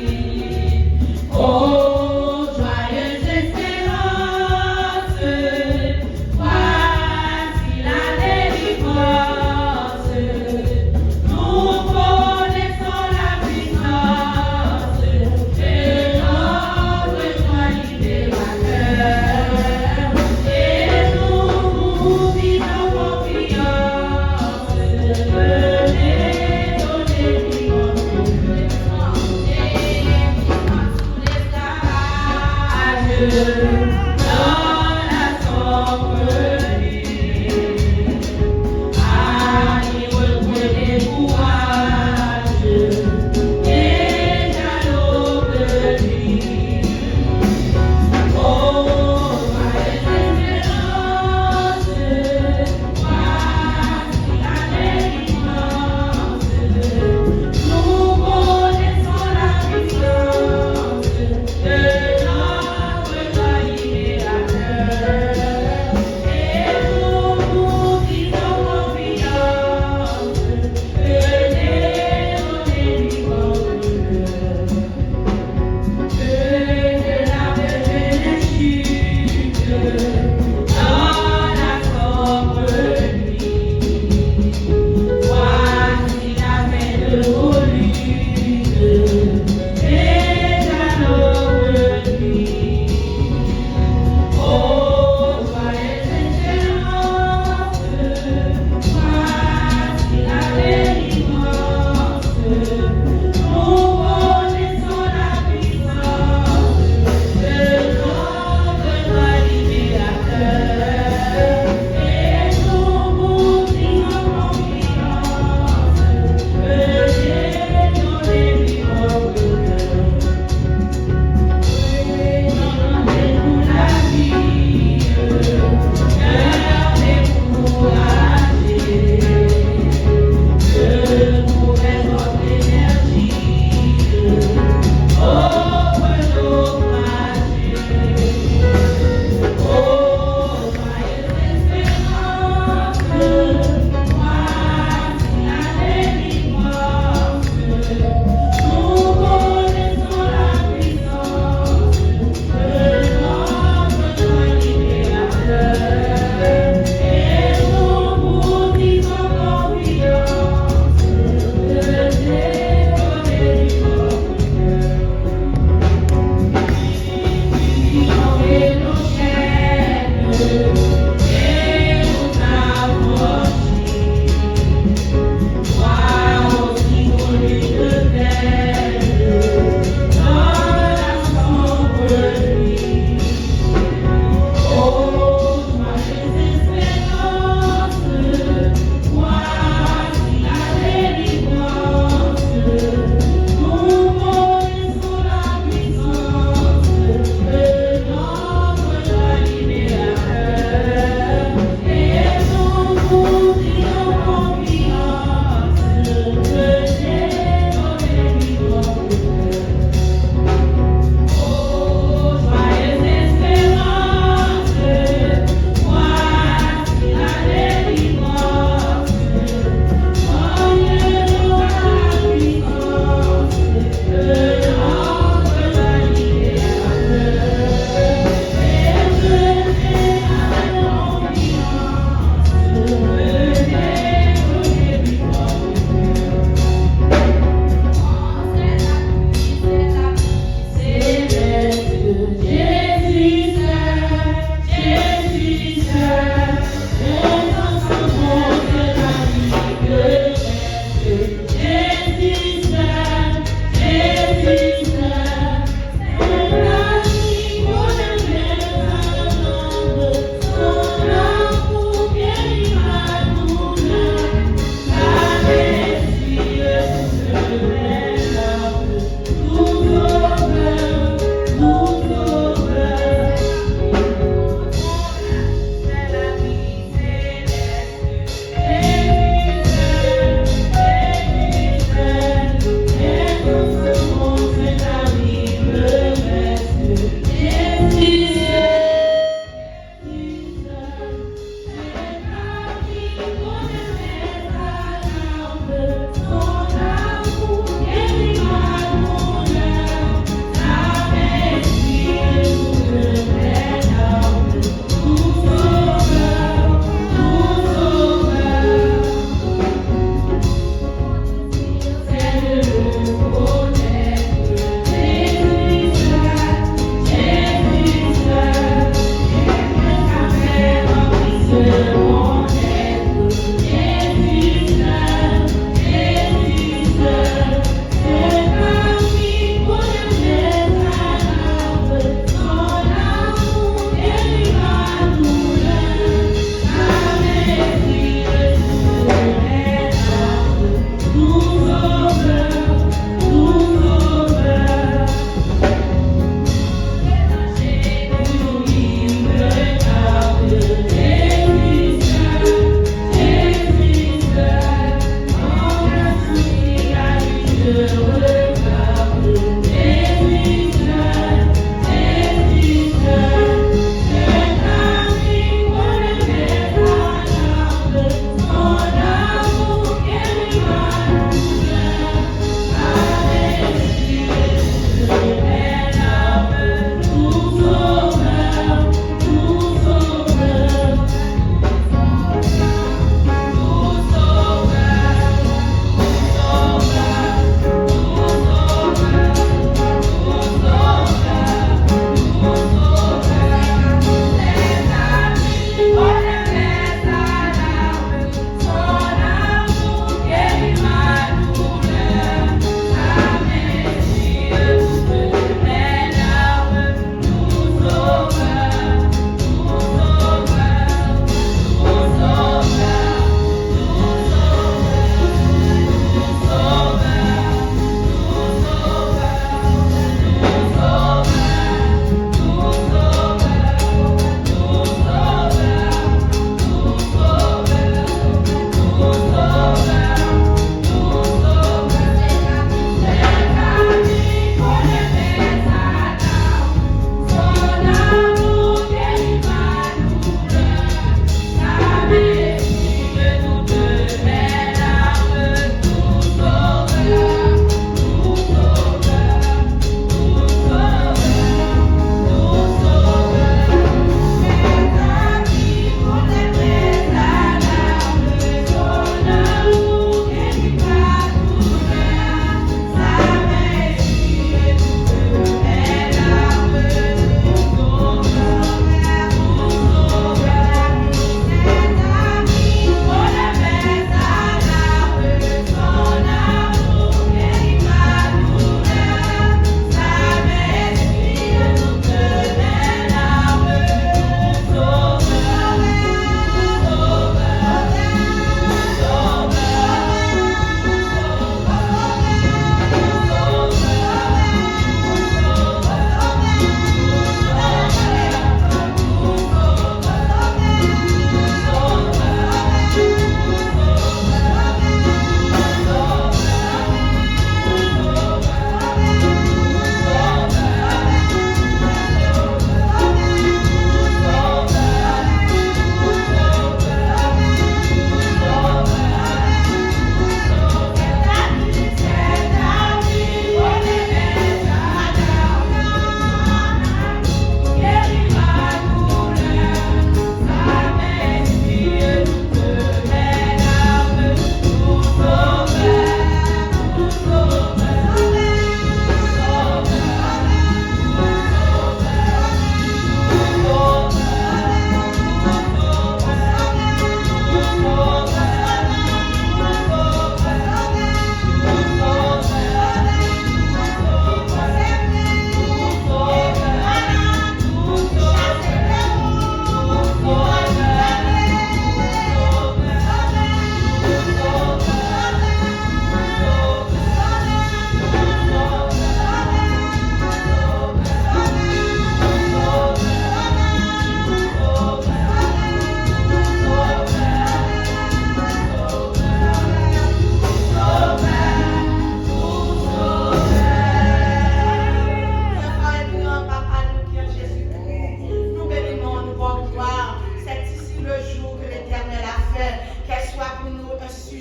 vie.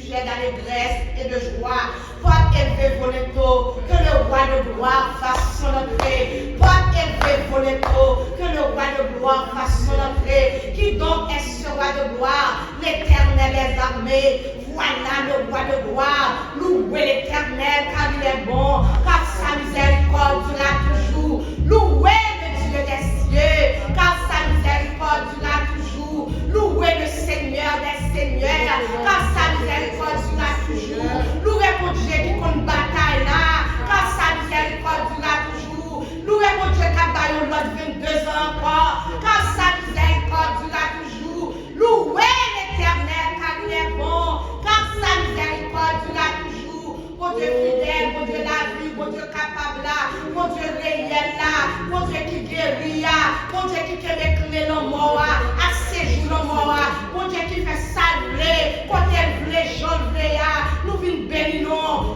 tu es d'allégresse et de joie. Porte élevé Voleto, que le roi de gloire fasse son entrée. Porte élevé Voleto, que le roi de gloire fasse son entrée. Qui donc est ce roi de gloire? L'Éternel est armé. Voilà le roi de gloire. Louez l'Éternel car il est bon, car sa miséricorde durera toujours. Louez le Dieu des cieux, car sa miséricorde durera toujours. Louez le Seigneur des seigneurs, car sa miséricorde durera toujours. Louez mon Dieu qui compte bataille là, car sa miséricorde durera toujours. Louez mon Dieu qui a baillé l'autre 22 ans encore, car sa miséricorde durera toujours. Louez l'Éternel car il est bon, car sa miséricorde durera toujours. Mon Dieu fidèle, mon Dieu la vie, mon Dieu capable là, mon Dieu réel là, mon Dieu qui guérit là, mon Dieu qui réclame l'homme mort, à séjour l'homme mort, mon Dieu qui fait saluer, quand elle voulait, j'en voulais, nous venons bénir,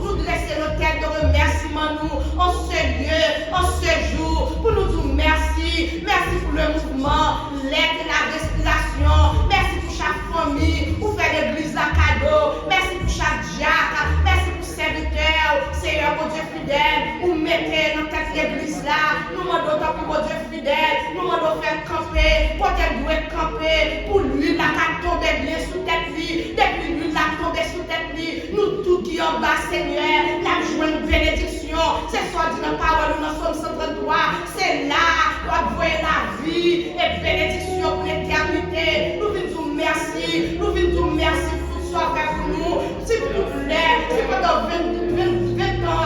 nous dresser nos têtes de remerciement nous, en ce lieu, en ce jour, pour nous dire merci, merci pour le mouvement, l'aide et la respiration, merci pour chaque famille, pour faire l'église à cadeau, merci pour chaque diacre, merci pour serviteur, Seigneur, mon Dieu fidèle, vous mettez dans cette église là, nous demandons pour mon Dieu fidèle, nous demandons faire camper, pour qu'elle doit camper, pour lui, la tomber bien sous tête vie, depuis lui, la tomber sous tête vie, nous tout qui en bas, Seigneur, la joie une bénédiction, c'est soit dit dans la parole, nous sommes 133, c'est là, on voit la vie et bénédiction pour l'éternité, nous venons merci, nous venons merci pour soit fait pour nous, s'il vous plaît, c'est pendant 20 ans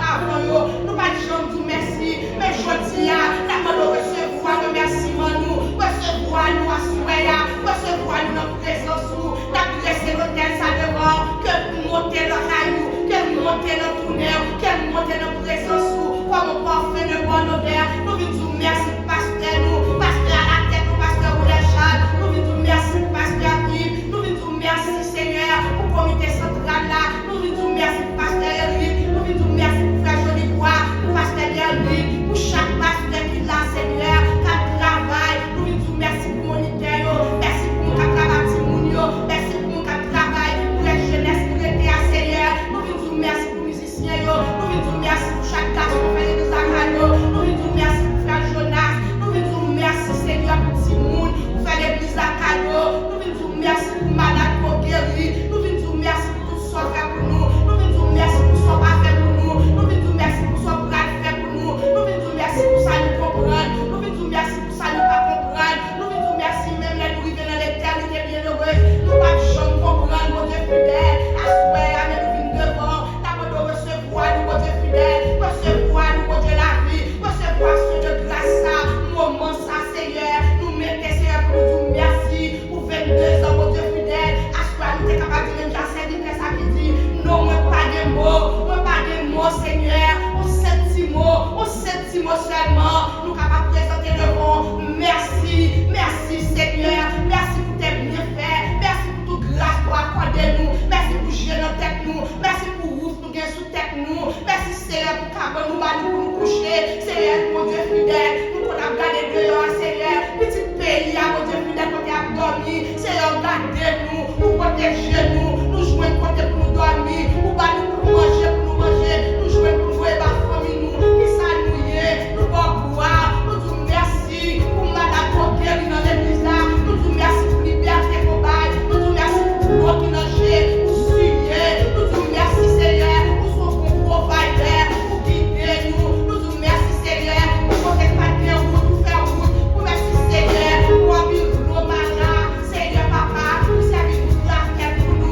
avant nous, pas de gens nous merci, mais je dis, la demande recevoir remerciement nous, recevoir nous à souhait, recevoir nous dans présence nous, la blessée l'hôtel ça devant, que nous monter dans la caillou, que nous monter dans le tunnel, que nous monter dans présence nous, comme un parfum de bonne odeur, nous venons merci pasteur nous, pasteur à la tête, nous pasteur pour les chats, nous venons merci pasteur Yves, nous venons merci Seigneur pour le comité central là, nous venons merci pour pasteur Eric, nous venons merci pour frère Jolibois, pour pasteur Derby, pour chaque pasteur qui là Seigneur, qui travaille, nous venons merci pour moniteur, merci pour mon travail Timounio, merci pour mon travail pour les jeunesses, pour l'été à Seigneur, nous venons merci pour les musiciens, nous venons merci pour chaque garçon qui fait des accords, nous venons merci pour frère Jonas, nous venons merci Seigneur pour Timoun, pour faire l'église à cadeau, nous venons merci pour malade pour guérir, nous venons merci pour tout ce fait pour nous, nous venons merci pour ce pas fait pour nous, nous venons merci pour ce pas fait pour nous, nous venons merci pour ça nous comprendre, nous venons merci pour ça nous pas comprendre, nous venons merci même les nous arriver dans l'éternité bienheureuse, nous pas jamais comprendre mon Dieu fidèle, à souhait, à nous venir devant, d'abord de recevoir nous mon Dieu fidèle, recevoir nous mon Dieu la vie, recevoir ce de grâce ça, moment ça Seigneur, nous mettez Seigneur pour nous dire merci pour 22 ans mon Dieu fidèle, à souhait nous sommes capables de même dans cette vitesse ça qui dit, non moi pas de mots Seigneur, on senti mots seulement, nous capables de présenter devant, merci Seigneur, merci pour tes bienfaits, merci pour toute grâce pour accorder nous, merci pour gérer notre tête nous, merci pour ouvrir nous gain sous tête nous, merci Seigneur pour cabane nous pour nous coucher, Seigneur mon Dieu fidèle, nous qu'on a gardé dehors Seigneur, petit pays mon Dieu fidèle qu'on a dormi, Seigneur gardez-nous, nous protégez-nous, nous jouons côté pour nous dormir, nous battons pour manger, nous jouons pour jouer par famille nous, qui s'annouiller, nous pour boire, nous disons merci pour madame Coquet dans l'église là, nous disons merci pour liberté pour bail, nous disons merci pour l'eau qui nageait, pour suyer, nous disons merci Seigneur, pour son provider, pour guider nous disons merci Seigneur, pour côté papier, pour faire route, pour merci Seigneur, pour abrir l'eau malade, Seigneur papa, pour servir nous la terre pour nous.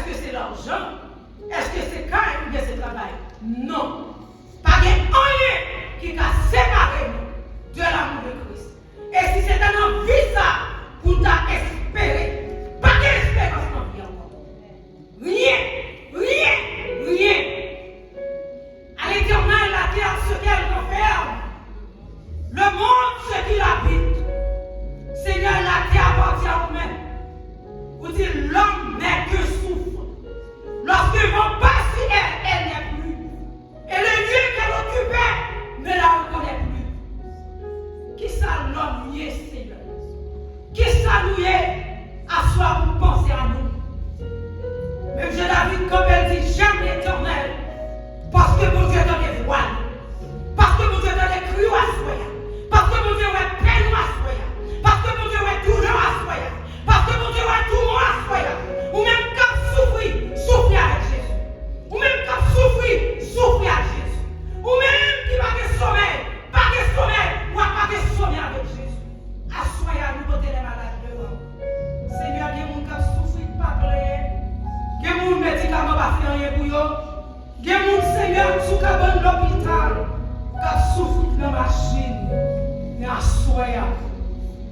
Est-ce que c'est l'argent? Est-ce que c'est quand ou bien c'est travail? Non. Pas de rien qui a séparé nous de l'amour de Christ. Et si c'est un envie ça, pour t'espérer, pas d'espérance dans la vie encore. Rien. À l'éternel, la terre, ce qu'elle renferme, le monde, ce qu'il habite. Seigneur, la terre appartient à vous-même. Vous dites, l'homme n'est que souffre. Lorsque vont passer, elle n'est plus. Et le lieu qu'elle occupait ne la reconnaît plus. Qui ça l'homme y est, Seigneur? Qui ça nous est à soi pour penser à nous? Même je David, comme elle dit, j'aime l'Éternel. Parce que mon Dieu est dans les voiles. Parce que mon Dieu est dans les crues à soi. Parce que mon Dieu est peine à soi. Parce que mon Dieu est douleur à soi. Parce que mon Dieu est tourment à soi. Ou même quand souffrir avec Jésus. Ou même quand souffrir avec Jésus. Ou même qui va de sommeil, ou pas de sommeil avec Jésus. À soi, nous côté les malades devant. Seigneur, il y a des gens qui souffrent pas plein. Il y a des gens qui médicaments pas faire rien pour eux. Il y a des gens, Seigneur, qui sont dans l'hôpital, qui souffrent dans la machine. Mais à soi,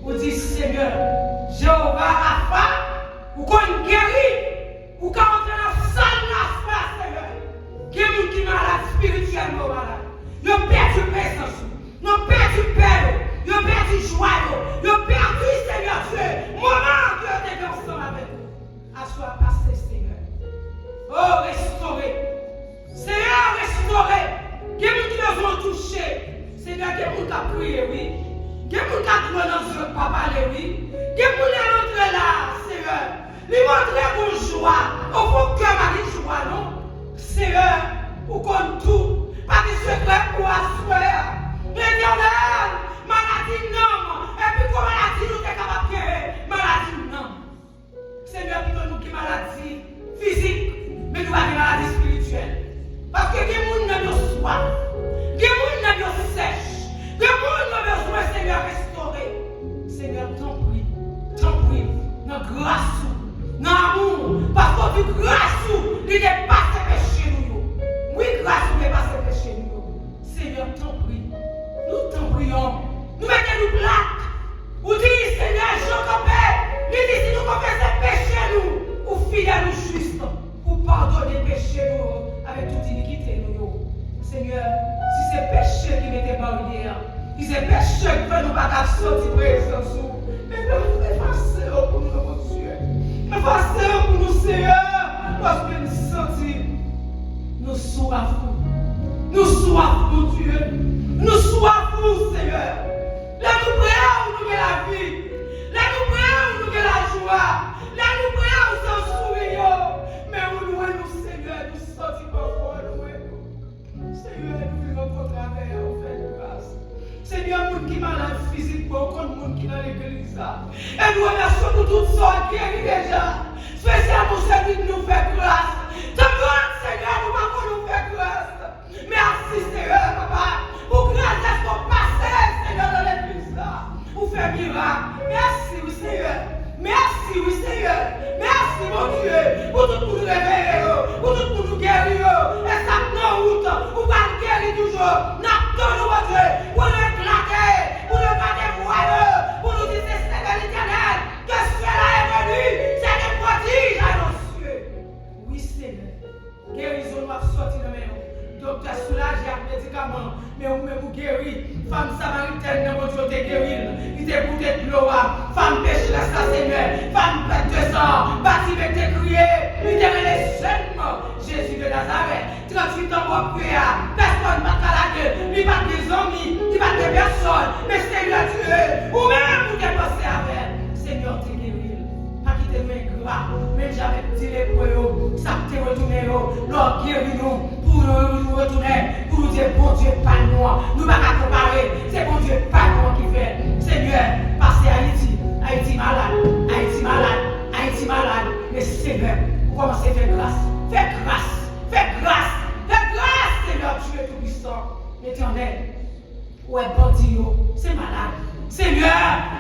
vous dites, Seigneur, Jéhovah Rapha, ou qu'on guérit, ou qu'on entre dans la salle de la Seigneur. Il y a des gens qui sont malades, spirituellement malades. Ils ont perdu présence, ils ont perdu paix, ils ont perdu joie, ils ont perdu, Seigneur Dieu, moment que vous êtes ensemble avec nous. À soi, passé, Seigneur. Oh, restaurez. Seigneur, restaurez. Il y a des gens qui nous ont touchés. Seigneur, il y a des gens qui ont prié, oui. Il y a des gens qui ont dans ce papa, oui. Il y a des gens qui ont rentré là, Seigneur. Ils montrent pour joie. Au fond, cœur m'a dit joie, non? Seigneur, pour qu'on tout. Pas de secret pour assurer. L'éternel, maladie non. Et puis comment maladie nous est capable de guérir? Maladie non. Seigneur, plutôt nous qui maladie physique, mais nous avons maladie spirituelle. Parce que les gens n'ont pas soif. Les gens n'ont pas sèche. Les gens n'ont pas besoin, Seigneur, restaurer. Seigneur, t'en prie, dans grâce, dans amour, parce que tu grâce, il dépasse les péchés nous. Oui, grâce, il dépasse les péchés nous. Seigneur, t'en prie, nous t'en prions. Nous mettons-nous plaques. Vous dites, Seigneur, je campais. Il dit, si nous confessons péchés, nous, ou fidèles ou justes, pour pardonner les péchés, nous, avec toute iniquité, nous. Seigneur, si c'est péché qui m'était barrière, si c'est péché qui fait nous pas sortir présence, mais nous effacer pour nous, mon Dieu. Effacer pour nous, Seigneur, parce que nous sentons, nous soifons. Nous soifons, mon Dieu. Nous soifons, Seigneur. Là, nous prions pour nous la vie. Là, nous prions pour nous la joie. Là, nous prions pour nous sourire. Mais nous nous, Seigneur, nous sentons parfois, nous. Seigneur, nous vivons contre travers, on fait grâce. Seigneur, nous qui malade physiquement, contre nous qui dans l'église. Et nous remercions pour toutes sortes qui guéris déjà. Spécialement celui qui nous fait grâce. De grâce, Seigneur, nous ne nous faire grâce. Merci, Seigneur, papa. Pour grâce, est-ce qu'on passe, Seigneur, dans l'église là. Pour faire miracle. Merci, oui, Seigneur. Merci, oui, Seigneur. Merci, mon Dieu. Pour tout nous réveiller, pour tout nous guérir. Et ça, non, route, pour pas nous guérir toujours. N'attendons, mon Dieu, pour nous éclater, pour nous battre voileux, pour nous dire, Seigneur l'Éternel, que cela est venu. C'est des prodiges à nos cieux. Oui, Seigneur. Guérison doit sortir de mes mains. Docteur soulage avec médicaments, mais vous-même vous guérir. Femme samaritaine, mon Dieu, t'es guéri. Il t'est bouté de l'eau. Femme pêche Seigneur. Femme pète de sang. Bâti avec tes criers. Il t'est les seulement. Jésus de Nazareth. 38 ans pour prier. Personne ne va à la gueule. Il va des amis. Il va des personnes. Mais Seigneur Dieu. Ou même vous t'es passé avec. Seigneur, t'es guéri. Pas quitter mes gras. Même j'avais dit les pour eux. Ça t'est retourné. Lord, guéris-nous. Pour nous retourner, pour nous dire, bon Dieu, pas moi. Nous ne pouvons pas comparer. C'est bon Dieu, pas moi qui fait. Seigneur, passez à Haïti. Haïti malade, Haïti malade, Haïti malade. Mais Seigneur, vous commencez à faire grâce. Fais grâce, fais grâce, fais grâce, Seigneur, tu es tout-puissant. L'Éternel, où est bandit, c'est malade. Seigneur,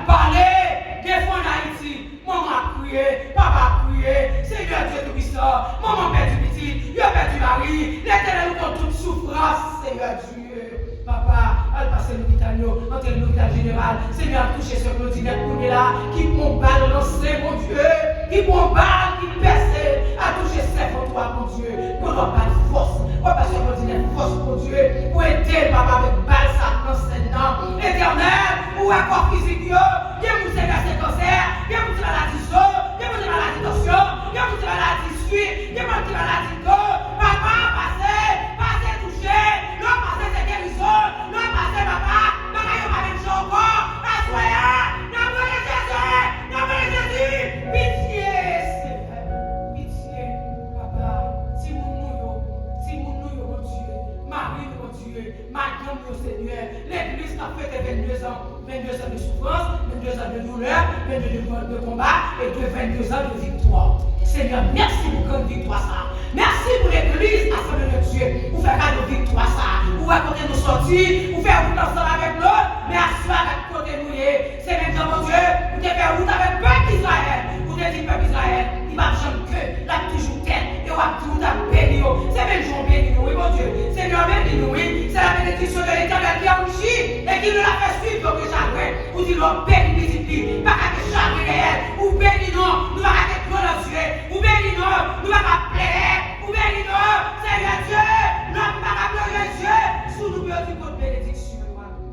parlez, défends Haïti. Maman a prié, papa a prié. Seigneur, Dieu tout-puissant. balle. Seigneur, touchez ce Claudinette pour là, qui prend balle lancée, mon Dieu, qui prend balle, qui perce, à toucher ses toi, mon Dieu, pour avoir pas de force, pour pas ce Claudinette force, mon Dieu, pour aider papa avec balle, ça lancée dans l'éternel, ou à corps physique, qui vous sait casser cancer, qui vous dit maladie chaud, qui vous dit maladie tension, qui vous dit maladie suie, qui vous dit maladie d'eau, papa, passez, toucher, non, passez, c'est guérison, non, passez, papa, papa, il n'y a pas de chose encore, assoyez, non, Jésus, pitié, Seigneur, pitié, papa, si mon nous, mon Dieu, Marie, mon Dieu, madame, mon Seigneur, l'église a fait 22 ans de souffrance, 22 ans de douleur, 22 ans de combat et 22 ans de victoire. Seigneur, merci pour cette victoire ça. Merci pour l'église, assemblée de Dieu, pour faire cadeau de victoire ça. Pour voir côté nous sortir, pour faire route ensemble avec l'autre, mais asseoir avec côté nous. C'est maintenant, mon Dieu, pour te faire route avec le peuple d'Israël. Pour te dire, peuple d'Israël, il va jamais que, il a toujours tête, et on va tout béni. C'est même jour béni, oui, mon Dieu. Seigneur, béni nous, oui. C'est la bénédiction de l'éternel qui a enrichi et qui nous l'a fait suivre que chagrin. Pour dire, nous béni, multiplie, pas qu'à chagrin réel. Ou béni nous, nous va qu'à trop dans Dieu. Ou béni nous va qu'à plaire. Ou béni nous, Seigneur Dieu, nous va qu'à pleurer Dieu. Sous nous peut dire votre bénédiction,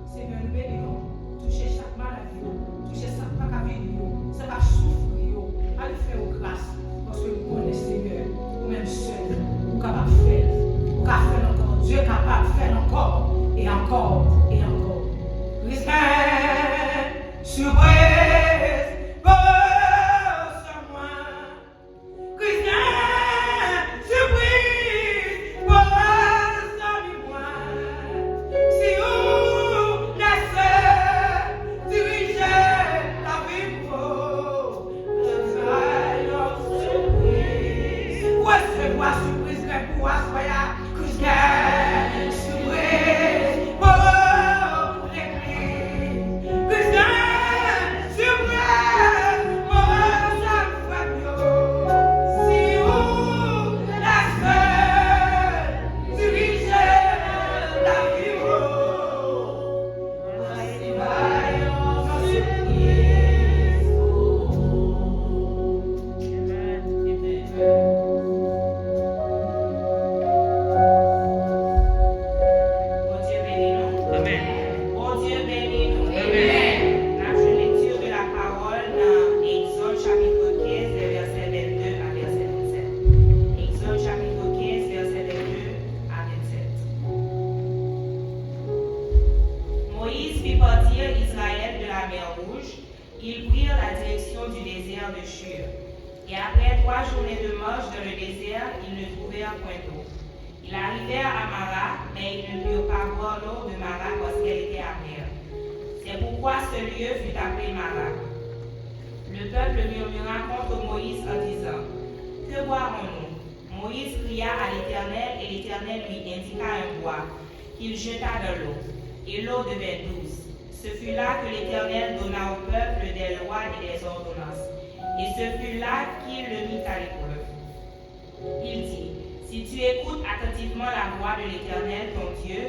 Seigneur, nous bénissons. Touchez chaque maladie, touchez chaque maladie, c'est pas souffrir, allez faire grâce, parce que vous connaissez Seigneur, vous-même seul, vous capable de faire, vous capable de faire encore, Dieu est capable de faire encore, et encore, et encore. Rien, surprise, pour sur moi. Rien, surprise, pour sur moi. Si vous laissez diriger la vie pour le travail surprise. Où est-ce que moi surprise que pour assoya? Rien, surprise, pour l'église. Rien, surprise, pour sa famille. Si vous laissez diriger la vie pour le travail surprise. Bon Dieu bénis nous. Amen. Bon Dieu bénis nous. Amen. La lecture de la parole dans Exode chapitre 15, verset 22 à verset 27. Exode chapitre 15, verset 22 à 27. Moïse fit partir Israël de la mer Rouge. Ils prirent la direction du désert de Shur. Et après 3 journées de marche dans le désert, ils ne trouvèrent point d'eau. Ils arrivèrent à Mara, mais ils ne purent pas boire l'eau de Mara parce qu'elle était amère. C'est pourquoi ce lieu fut appelé Mara. Le peuple murmura contre Moïse en disant, que boirons-nous? Moïse cria à l'Éternel, et l'Éternel lui indiqua un bois, qu'il jeta dans l'eau, et l'eau devint douce. Ce fut là que l'Éternel donna au peuple des lois et des ordonnances. Et ce fut là qu'il le mit à l'épreuve. Il dit, si tu écoutes attentivement la voix de l'Éternel, ton Dieu,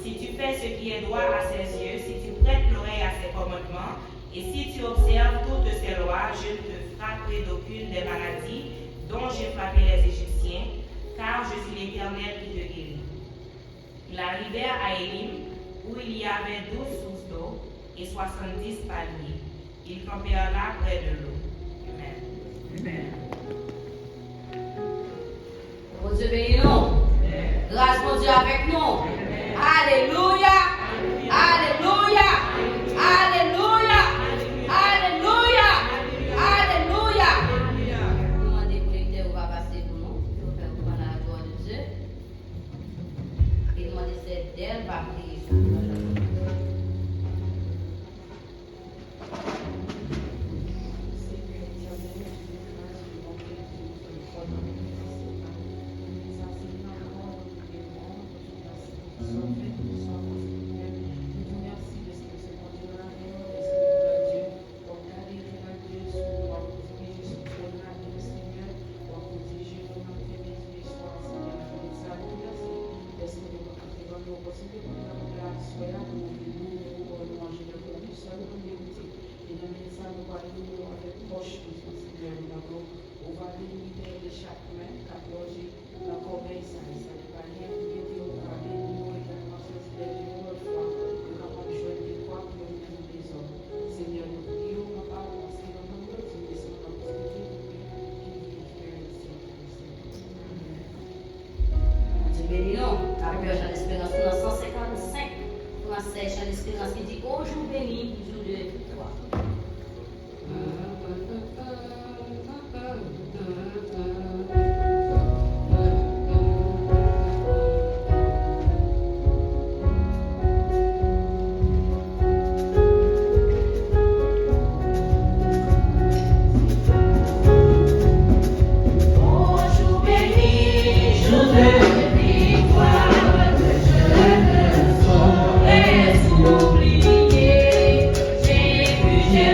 si tu fais ce qui est droit à ses yeux, si tu prêtes l'oreille à ses commandements, et si tu observes toutes ses lois, je ne te frapperai d'aucune des maladies dont j'ai frappé les Égyptiens, car je suis l'Éternel qui te guérit. Ils arrivèrent à Élim, où il y avait 12 sources d'eau et 70 palmiers. Ils campèrent là près de l'eau. Amen. Amen. Bon Dieu bénis nous. Grâce mon Dieu avec nous. Alléluia. Alléluia. Alléluia. Alléluia. Alléluia. Demandez pour l'église où va passer pour nous. Pour faire pour la gloire de Dieu. Et demandez cette d'elle va prier. Soyez pour nous manger de produits, proche tout Seigneur, nous avons on va limiter de chaque main, car loger la corbeille, ça n'est pas rien qui est dit, on va bénir également ce Seigneur, une fois, nous avons besoin de quoi pour nous tous les hommes. Seigneur, nous prions, ma part, parce que nous avons besoin de ce nom Dieu béni nous. Après, j'ai l'espérance dans 155. Français, j'ai l'espérance qui dit au jour béni, jour de victoire. Oublié, j'ai vu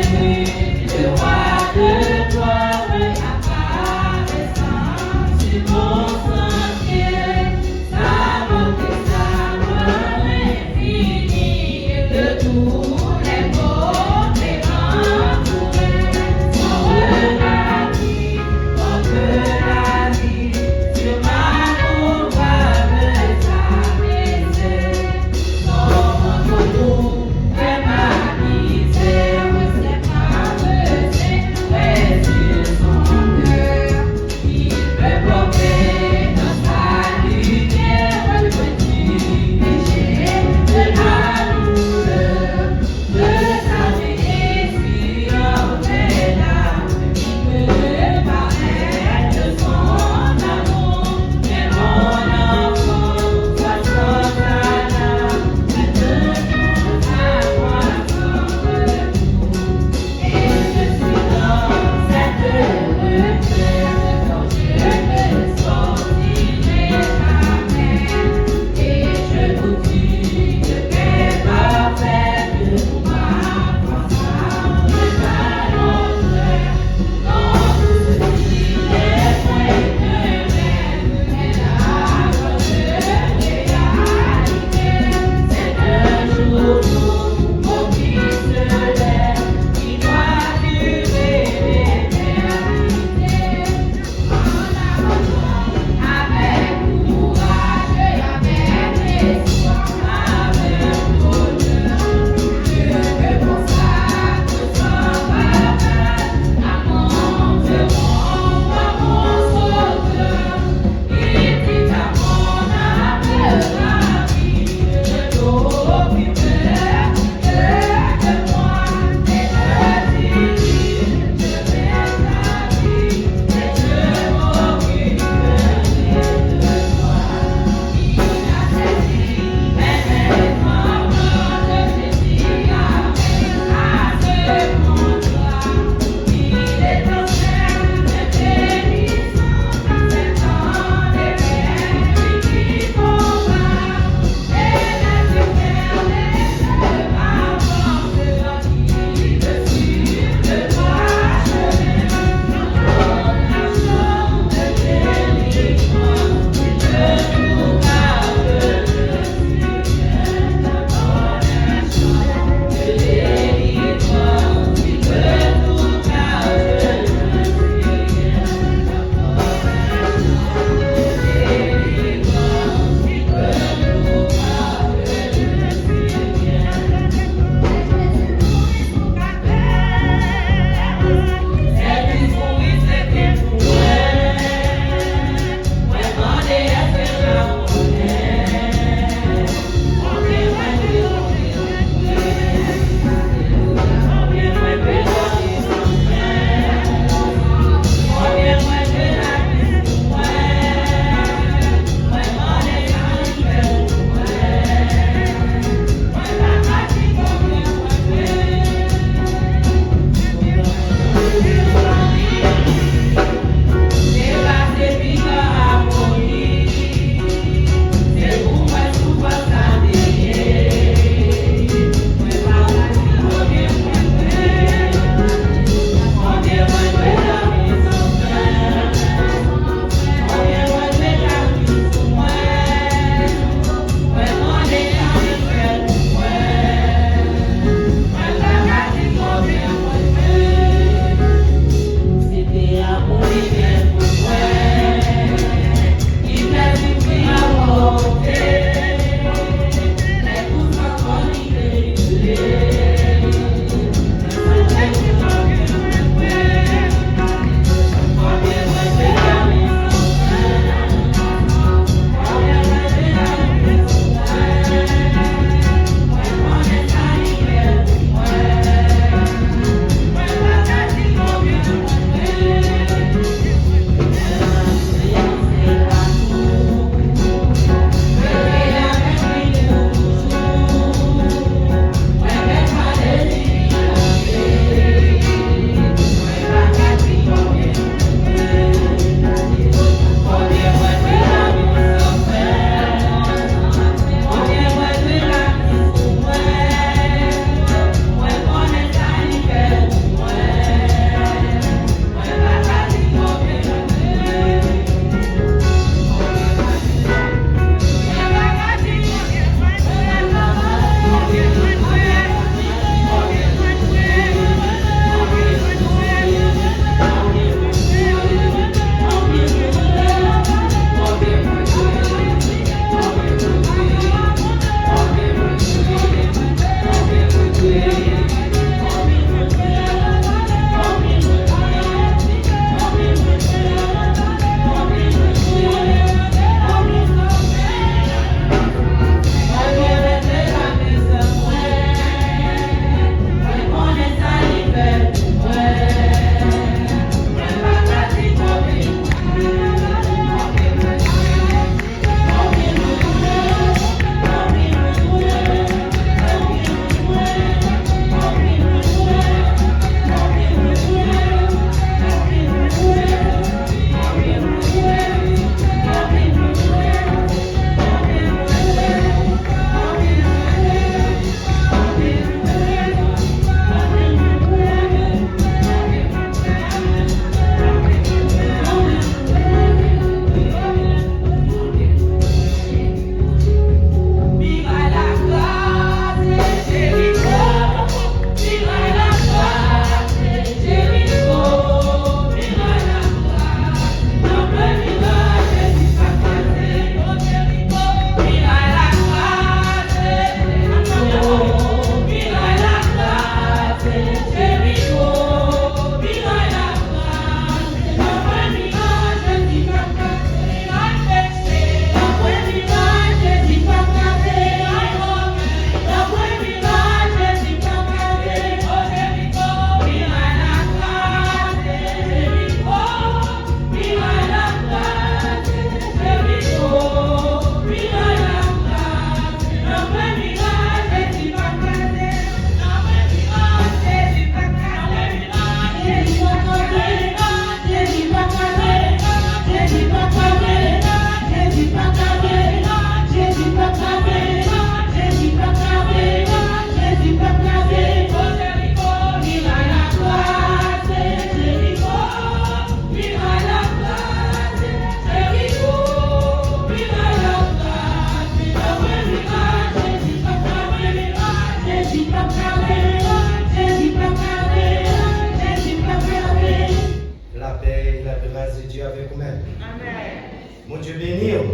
Mon Dieu béni. Amen.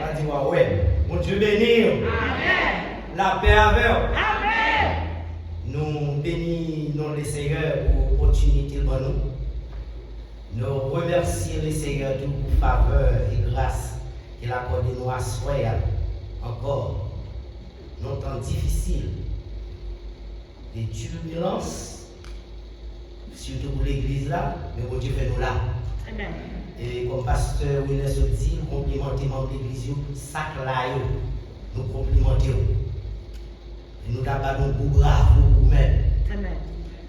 On va dire ouais. Mon Dieu béni. Amen. La paix avec. Amen. Nous bénissons le Seigneur pour l'opportunité pour nous. Nous remercions le Seigneur pour faveur et grâce qu'il a accordé nous à soi encore. Dans temps difficile, des turbulences, surtout pour l'église là, mais bon Dieu fait nous là. Amen. Et comme pasteur Wilner dit, nous complimentons membres de l'église, sac là, nous complimentons. Et nous avons un bravo pour vous-même. Amen.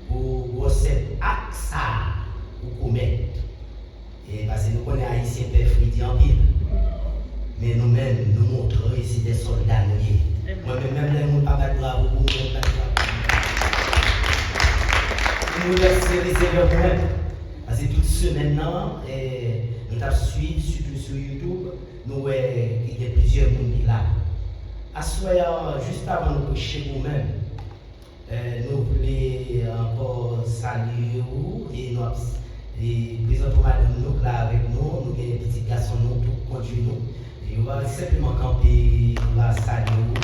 Pour cet axe pour commettre. Et parce que nous connaissons haïtiens père Fridi en pile. Mais nous-mêmes, nous montrons ici des soldats nous. Moi-même, les gens ne pas bravo pour nous. Nous laissons les Seigneur pour nous. Parce que toute semaine, nous avons suivi, surtout sur YouTube, nous voyons qu'il y a plusieurs gens là. À soir, juste avant de prêcher vous-même, nous voulons encore saluer vous et nous présentons madame nous là avec nous, nous avons des petits garçons nous pour conduire nous. Et on va simplement camper, on va saluer vous,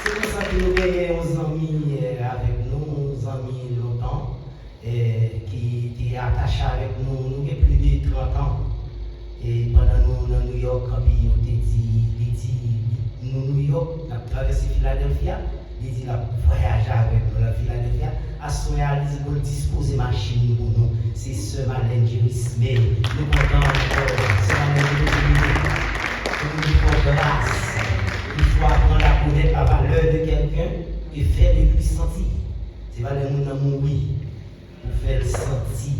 c'est pour ça que nous avons des amis avec nous, des amis longtemps, qui étaient attachés avec nous, nous avons plus de 30 ans. Et pendant nous dans New York, quand on dit, nous New York, on a traversé Philadelphia, il dit la voyage avec nous à Philadelphia, à ce moment-là, il dit disposer machine pour nous. C'est ce Marlène Juris, mais nous comptons c'est Marlène Juris, nous disons grâce. Il faut apprendre à connaître la valeur de quelqu'un et faire le lui sentir. C'est pas le monde dans mourir pour faire le sentir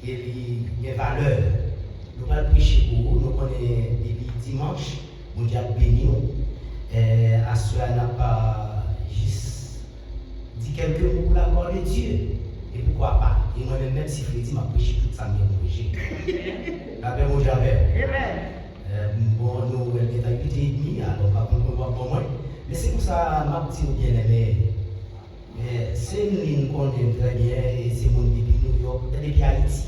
qu'il y a valeur. Nous allons prêcher pour vous, nous connaissons depuis dimanche, mon Dieu a béni nous. À cela, n'a pas juste dit quelques mots pour la gloire de Dieu. Et pourquoi pas? Et moi-même, même si Freddy m'a prêché tout ça, m'a prêché. La paix, mon Dieu, bon, nous, elle est à 8h30, alors pas qu'on voit pour moi. Mais c'est pour ça, ma petite bien-aimée, c'est une ligne qu'on aime très bien, et c'est mon depuis New York, depuis Haïti.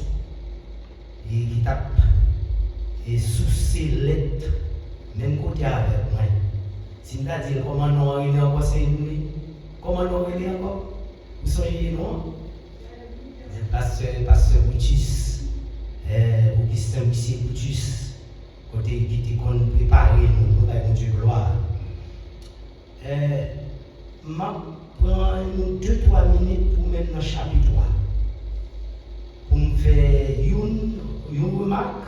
Et qui tape et sous ses lettres, même côté avec moi. Si je dis comment nous arrivons encore, c'est une comment nous arrivons encore? Vous songez non? Parce que Boutis, Augustin Missier Boutis, côté qui était préparé, nous avons Dieu gloire. Je prends 2-3 minutes pour mettre dans le chapitre 3. Pour me faire une remarque,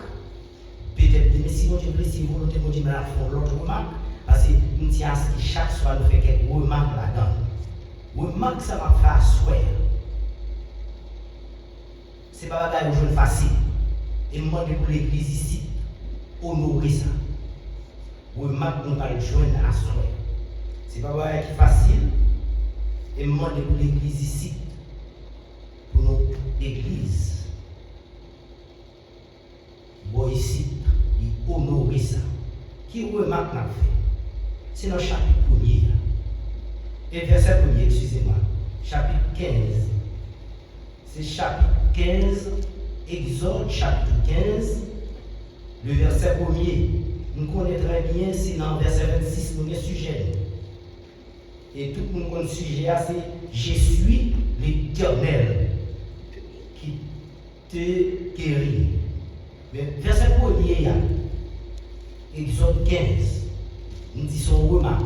peut-être, mais si vous voulez, si vous voulez, vous faire l'autre remarque, parce que nous disons que chaque soir nous faisons quelques remarques là-dedans. Remarque, ça va faire soir. Ce n'est pas un bagage facile. Et moi, pour l'église ici, honorer ça. Remarque, nous allons joindre à soir. Ce n'est pas un bagage facile. Et moi, pour l'église ici, pour notre église. Bon, ici, il honore ça. Qui remarque l'a fait? C'est dans le chapitre 1er. Et verset 1er, excusez-moi. Chapitre 15. C'est chapitre 15, Exode, chapitre 15. Le verset 1er. Nous connaissons très bien, c'est dans le verset 26, nous avons un sujet. Et tout le monde connaît le sujet, c'est je suis l'Éternel qui te guérit. Mais verset 1er, Exode 15, nous disons son remarque.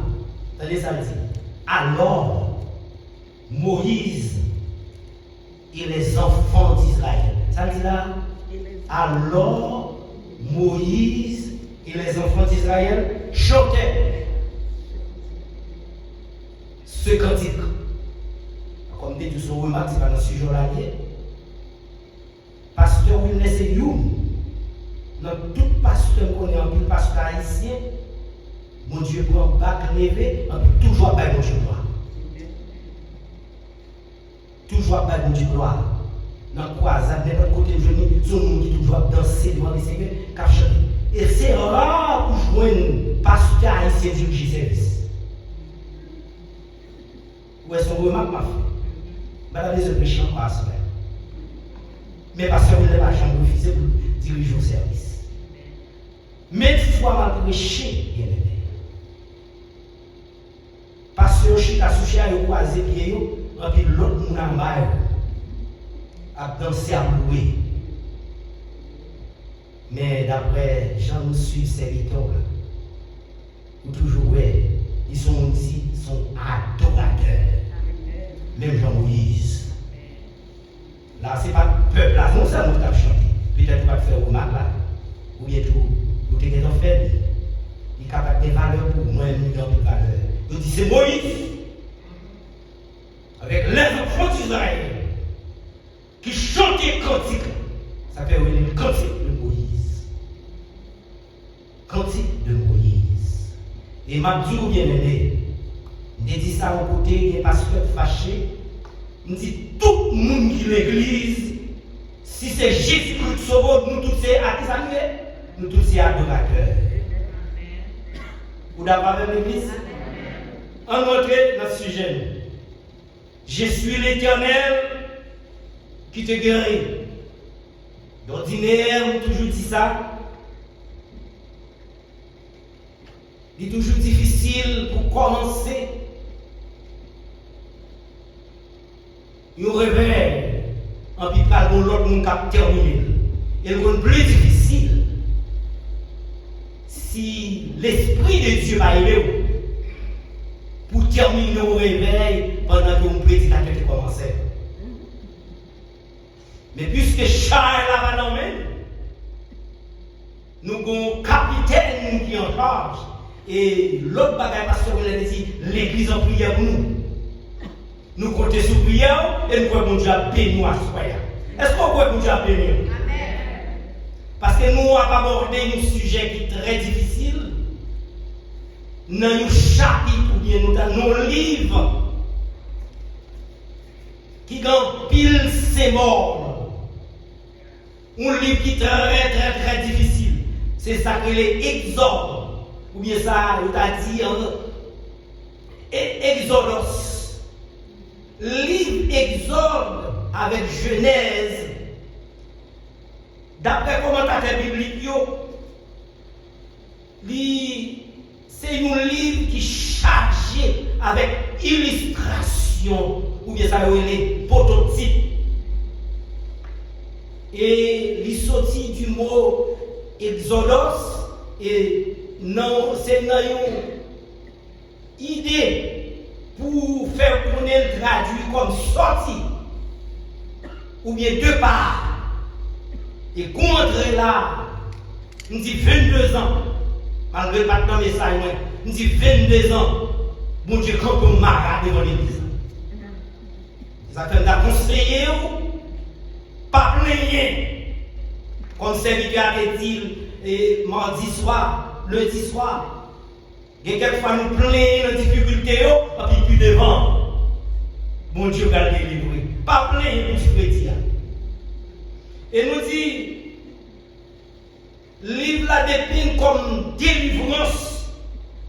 Attendez ça dit. Alors, Moïse et les enfants d'Israël. Ça dit là. Alors, Moïse et les enfants d'Israël chantaient ce cantique. Comme dit tout son remarque, c'est pas dans ce sujet-là. Pasteur Wilner, c'est you. Dans tout pasteur qu'on est en pile, pasteur haïtien, mon Dieu prend bac levé, on peut toujours pas mon Dieu gloire. Toujours pas mon Dieu gloire. Dans le croisade, n'importe côté de genou, tout le monde qui toujours danser devant les seigneurs, qui chanter. Et c'est rare pour jouer un pasteur haïtien diriger service. Où est-ce qu'on remarque ma fille? Madame les autres méchants pas à cela. Mais pasteur, il n'a pas jamais refusé pour diriger au service. Mais une fois mal prêché, bien aimé. Pasteur, je suis associé à croiser pied, et puis l'autre moun en bas, a dansé à louer. Mais d'après Jean suis serviteur, ou toujours, ils sont adorateurs. Même Jean-Moïse. Là, ce n'est pas le peuple, là, non, ça nous a chanté. Peut-être pas faire remarque là, ou bien tout, ou t'es en fait, il est capable de valeurs pour moi, nous dans des valeurs. Il dit c'est Moïse, avec les enfants d'Israël, qui chantait cantique. Ça fait le cantique de Moïse. Cantique de Moïse. Et m'a dit, bien aimé, je dis ça au côté des pasteurs fâchés. Je dis tout le monde qui l'église, si c'est Jésus-Christ Sauveur, nous tous c'est nous tous c'est adorateurs. Vous d'abord même l'église? On entre dans ce sujet. Je suis l'Éternel qui te guérit. D'ordinaire, on toujours dit ça. Il est toujours difficile pour commencer. Nous réveille, en puis pas l'autre monde qui terminé. Et le plus difficile, si l'Esprit de Dieu va aimer pour terminer au réveil pendant que mon prédicateur a commencé. Mais puisque Charles a nommé, nous avons un capitaine qui est en charge. Et l'autre bagaille, pasteur, il a dit l'église en prière pour nous. Nous comptons sur prière et nous pouvons Dieu bénir à soi. Est-ce qu'on peut Dieu bénir? Parce que nous avons abordé un sujet qui est très difficile. Dans nos chapitres ou bien dans nos livres qui ont pile c'est mort. Un livre qui est très très très difficile. C'est ça que les exordes. Ou bien ça, on t'a dit Exodus. Livre Exode avec Genèse. D'après commentateur biblique, c'est un livre qui est chargé avec illustration. Ou bien ça, les prototypes. Et il sorti du mot Exodus. Et non, c'est une idée pour faire connaître traduit comme sorti ou bien deux parts. Et contre là, nous dit 22 ans, malgré pas de message, nous dit 22 ans, bon Dieu, quand on m'a devant l'église. Ça fait la conseiller, pas plaigner, comme serviteur a dit, et mardi soir. Lundi soir, il y a quelquefois nous plaignons nos difficultés, et puis plus devant, mon Dieu va délivrer. Pas plaindre nous chrétiens. Et nous dit, livre la dépine comme délivrance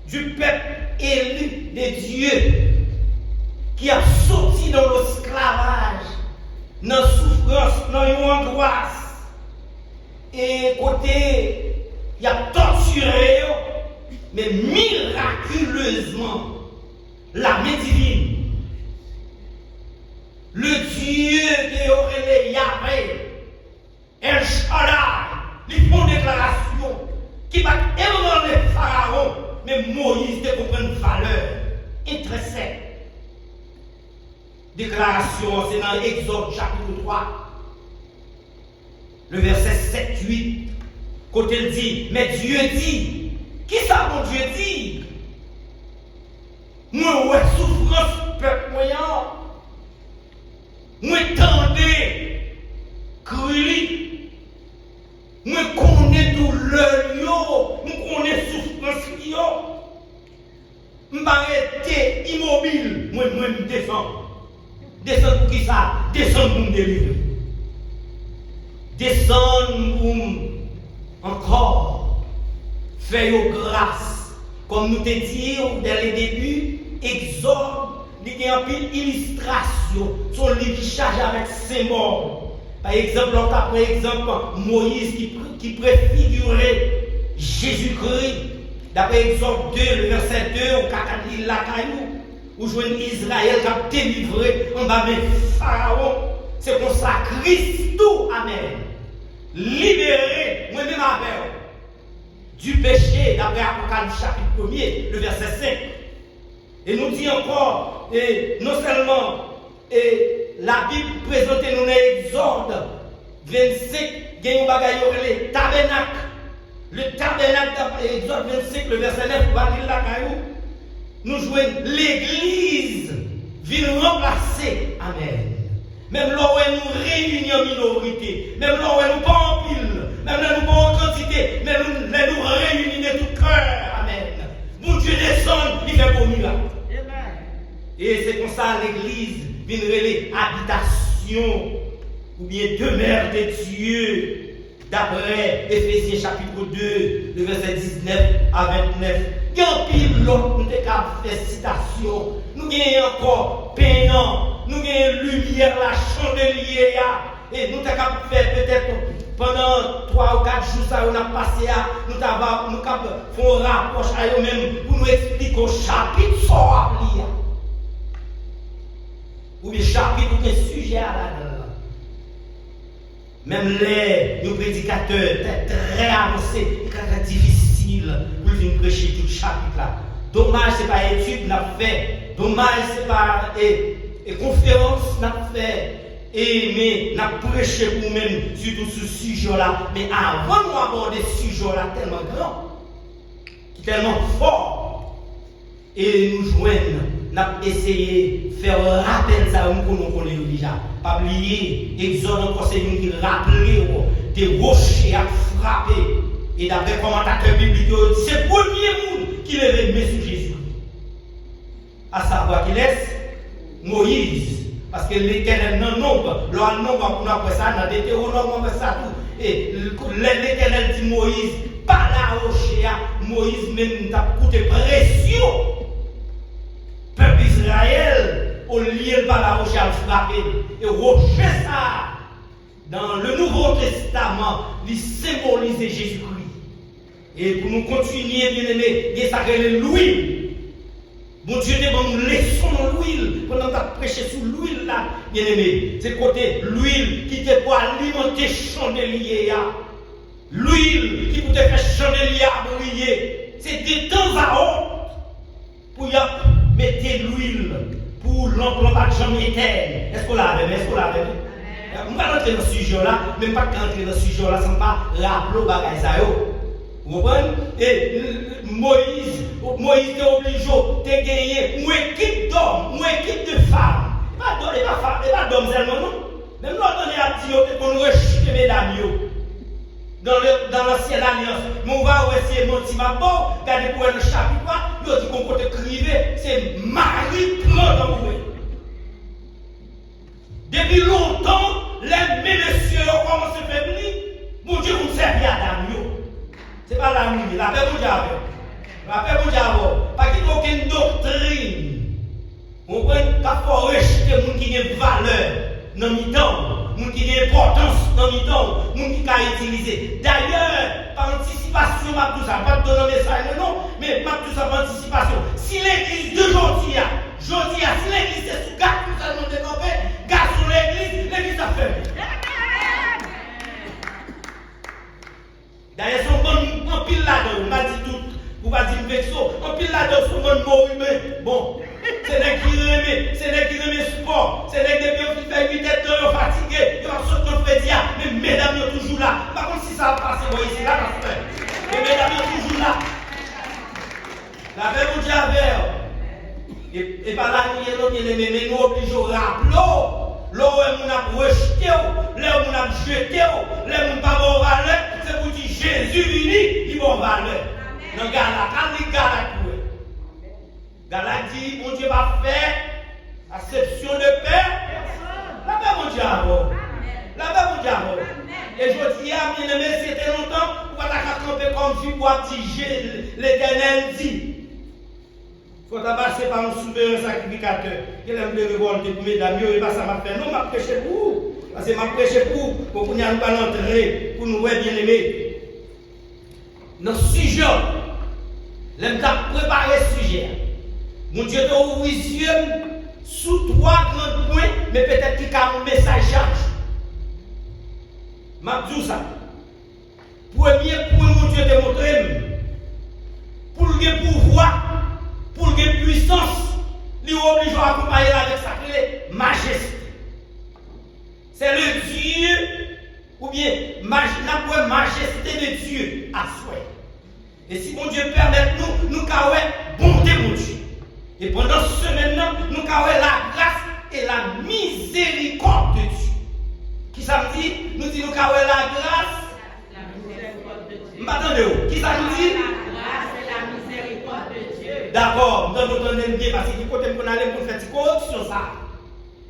du peuple élu de Dieu qui a sorti dans l'esclavage, dans la souffrance, dans l'angoisse. Et côté, il a torturé, mais miraculeusement, la main divine, le Dieu de Aurélie Yahvé, El Shaddai, ils font une déclaration qui va élever les pharaons, mais Moïse de comprendre une valeur intrinsèque. Déclaration, c'est dans Exode chapitre 3, le verset 7-8. Côté il dit, mais Dieu dit, qui ça mon Dieu dit? Moi, ouais, souffrance, peuple moyen. Moi, tendez, cri. Moi, connais douleur, moi, connais souffrance, je m'arrête immobile, moi, je descends. Descends pour qui ça? Descends pour me délivrer. Descends pour encore faire grâce. Comme nous te disons dès le début, Exode, il y a une illustration. Son livre qui charge avec ses morts. Par exemple, on prend exemple Moïse qui préfigurait Jésus-Christ. D'après Exode 2, le verset 2, au Kakadli Lakaïou, où jouez Israël qui a délivré en bas de Pharaon. C'est pour ça Christ tout, amen. Libéré, moi-même avec du péché, d'après Apocalypse chapitre 1er, le verset 5. Et nous dit encore, et non seulement, et la Bible présente nous l'Exode 25, il y a un bagage le tabernacle. Le tabernacle d'Exode 25, le verset 9, va lire la caillou. Nous jouons l'église, vient remplacer. Amen. Même là où nous réunions en minorité, même là où nous pas en pile, même là où nous pas en quantité, même là où nous réunissons de tout cœur. Amen. Mon Dieu descend, il fait pour nous là. Et c'est comme ça l'église vient relayer habitation ou bien demeure de Dieu. D'après Éphésiens chapitre 2, le verset 19 à 29. Il y a un pile l'autre, nous avons fait citation. Nous avons encore peignant, nous avons lumière, la chandelier. Et nous avons fait peut-être pendant 3 ou 4 jours, ça on a passé à nous avons fait un rapproche à eux-mêmes pour nous expliquer au chapitre soit appli. Ou bien chapitre ou bien sujet à la dedans. Même les prédicateurs très avancés, très difficile pour venir prêcher tout le chapitre là. Dommage, ce n'est pas étude n'a fait. Dommage, ce n'est pas conférence n'a fait. Mais n'a prêché pour nous-mêmes sur tout ce sujet-là. Mais avant de aborder ce sujet-là tellement grand, tellement fort, et nous joignons, n'a essayé de faire un rappel ça nous connaissons déjà. Pas oublier, Exode encore c'est nous qui rappelons des rochers à frapper. Et d'après le commentateur biblique, c'est le premier monde qui lève les sur Jésus. À savoir qu'il laisse Moïse. Parce que l'Éternel n'a nombre. L'on nombre après ça, dans Deutéronome, ça tout. Et l'Éternel dit Moïse, pas la rocher, Moïse même t'a coûté pression. Peuple Israël, au lieu par la roche à frapper. Et rocher ça, dans le Nouveau Testament, il symbolise Jésus-Christ. Et pour nous continuer, bien aimé, il y a ça que l'huile. Mon Dieu, nous laissons l'huile. Pendant que tu prêché sur l'huile là, bien aimé, c'est côté l'huile qui te pour alimenter chandelier. L'huile qui peut te faire chandelier à briller. C'est de temps à autre pour mettre l'huile pour l'emploi de jamais éternel. Est-ce qu'on l'a avec? Est-ce qu'on l'a avec? On va rentrer dans ce sujet-là, même pas qu'entrer dans ce sujet-là, sans pas rappeler au bagage ça. Vous comprenez? Et Moïse est obligé de gagner une équipe d'hommes, une équipe de femmes. Et pas d'hommes seulement, non? Même nous, on est à dire qu'on rejette les mesdames. Dans l'ancienne alliance, on va essayer de monter ma peau, regardez pour le chapitre, nous dit qu'on peut écrire, c'est Marie prend dans vous. Depuis longtemps, les messieurs ont commencé à faire venir, mon Dieu, vous servez à dame. Ce n'est pas la nuit, la paix vous diable. La paix vous diable. Pas qu'il n'y a aucune doctrine. On peut pas rejeter les gens qui ont une valeur dans le temps, les gens qui ont une importance dans le temps, les gens qui ont utilisé. D'ailleurs, par anticipation, je ne vais pas donner un message, non, mais tout ça par anticipation. Si l'église d'aujourd'hui, si l'église est sous garde, nous allons développer, garde sur l'église a fait. D'ailleurs, son bon pile là-dedans, on m'a dit tout, on m'a dit vexo, on pile là-dedans, son bon mot humain. Bon, c'est des qui remet sport, c'est des qui fait 8 heures fatigués, ils ont sauté au fait dire, mais mesdames sont toujours là. Par contre, si ça passe, vous voyez, c'est là qu'on fait. Mais mesdames sont toujours là. La paix vous dit avec. Et par là, mais nous obligeons à rappeler. Là où on a rejeté, là où on a jeté, là où on n'a pas de valeur, c'est pour dire Jésus vini, il va valeur. Dans Galate, quand il Galate, Galate dit, mon Dieu va faire acception de paix. La paix, mon Dieu, la paix, mon Dieu. Et je dis, bien aimé, c'était longtemps, on va la camper comme si pour dire l'Éternel dit. Il faut passer par un souverain sacrificateur. Il aime le révolter pour mesdames, et pas ça m'a fait. Non, m'a prêché pour vous. Parce que je prêche pour qu'on y ait pas l'entrée, pour nous bien aimés. Dans ce sujet, l'homme a préparé ce sujet. Mon Dieu t'a ouvert les yeux sous 3 grands points, mais peut-être qu'il y a un message charge. Je dis ça. Premier point, mon Dieu t'a montré, pour le pouvoir, pour le puissance, il est obligé à accompagner avec sa majesté. C'est le Dieu, ou bien la majesté de Dieu à souhait. Et si mon Dieu permet nous avons bonté mon Dieu. Et pendant ce semaine-là, nous avons la grâce et la miséricorde de Dieu. Qui ça me dit? Nous disons nous avons la grâce. M'attendez-vous? Qui ça nous dit? La grâce et la miséricorde de Dieu. D'accord, nous entendons bien parce que côté qu'on allait pour faire une correction ça.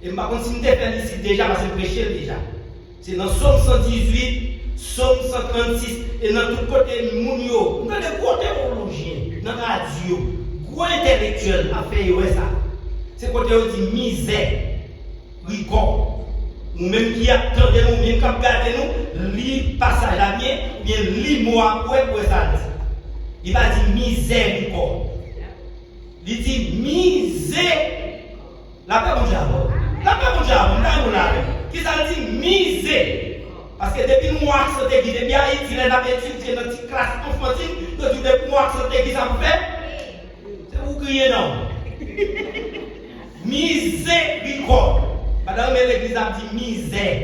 Et je ne sais pas si nous avons ici déjà parce que je prêche déjà. C'est dans Somme 118, Somme 136 et dans tout côté Mounio. Dans le côté horlogien, dans la radio, gros intellectuel a fait ça. C'est côté où dit misère, ricord. Ou même qui attendent nous, même qui regardent nous, lit passage à bien, ou bien lit mot après pour ça. Il va dire miséricorde. Il dit misère. La paix, mon diable. La paix, mon diable. On a qui ça dit misère. Parce que depuis nous accepter qui depuis Haïti, les appétits, dans notre classe enfantine, depuis nous accepter qui ça me fait. C'est vous crier non. Miséricorde. Madame l'église a dit misère.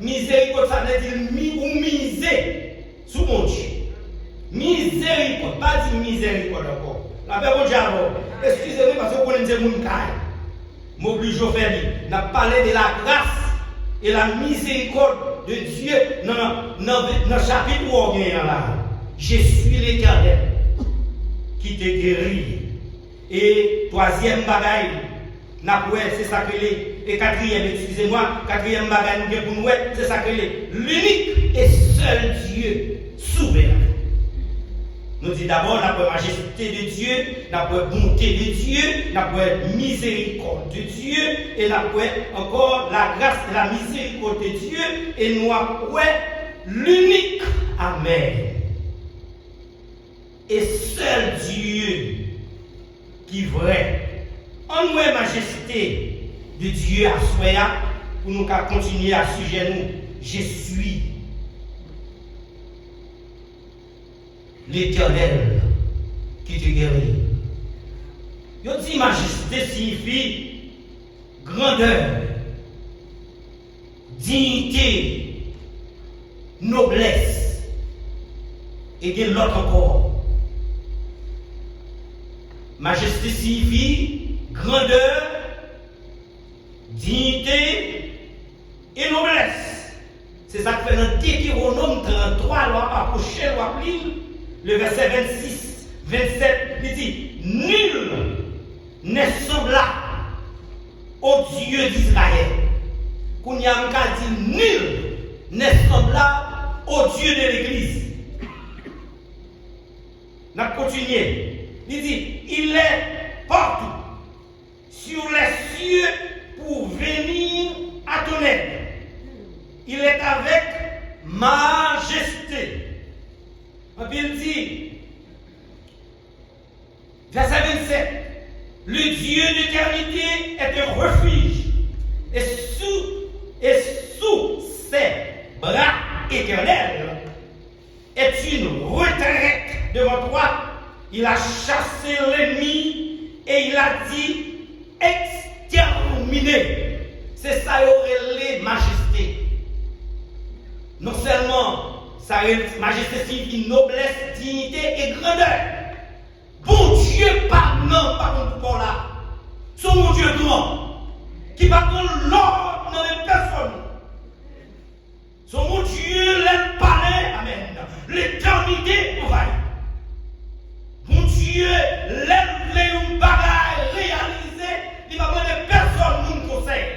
Miséricorde, ça veut dire ou misé sous mon Dieu. Miséricorde, pas dire miséricorde encore. La paix, mon diable. Excusez-moi parce que vous connaissez mon cas. M'oblige à faire. N'a parlé de la grâce et la miséricorde de Dieu dans le chapitre où on vient là. Je suis l'Éternel qui te guérit. Et troisième bagaille, c'est ça que les. Et quatrième, excusez-moi, quatrième bagaille pour nous, c'est ça que les. L'unique et seul Dieu souverain. Nous dit d'abord la majesté de Dieu, la bonté de Dieu, la miséricorde de Dieu, et la encore la grâce et la miséricorde de Dieu, et nous avons l'unique Amen. Et seul Dieu qui est vrai. En nous majesté de Dieu à soi, pour nous continuer à sujet nous, je suis l'Éternel qui te guérit. Yo dit majesté signifie grandeur, dignité, noblesse et de l'autre encore. Majesté signifie grandeur, dignité et noblesse. C'est ça que fait dans Deutéronome 33, loi par prochaine loi pile. Le verset 26, 27, il dit, nul n'est semblable au Dieu d'Israël. Qu'on y a encore dit, nul n'est semblable au Dieu de l'Église. On a continué. Il dit, il est partout, sur les cieux pour venir à ton aide. Il est avec majesté. Il dit, verset 27, le Dieu d'éternité est un refuge, et sous ses bras éternels est une retraite devant toi. Il a chassé l'ennemi et il a dit exterminer. C'est ça, il aurait les majestés. Non seulement sa majesté signifie noblesse, dignité et grandeur. Bon Dieu, pardon, pour là. Son mon Dieu grand, qui va prendre l'ordre dans les personnes. Son mon Dieu, l'aime parler, amen. L'éternité envahit. Mon Dieu, l'aime les bagailles réalisées, il va prendre personne nous conseille.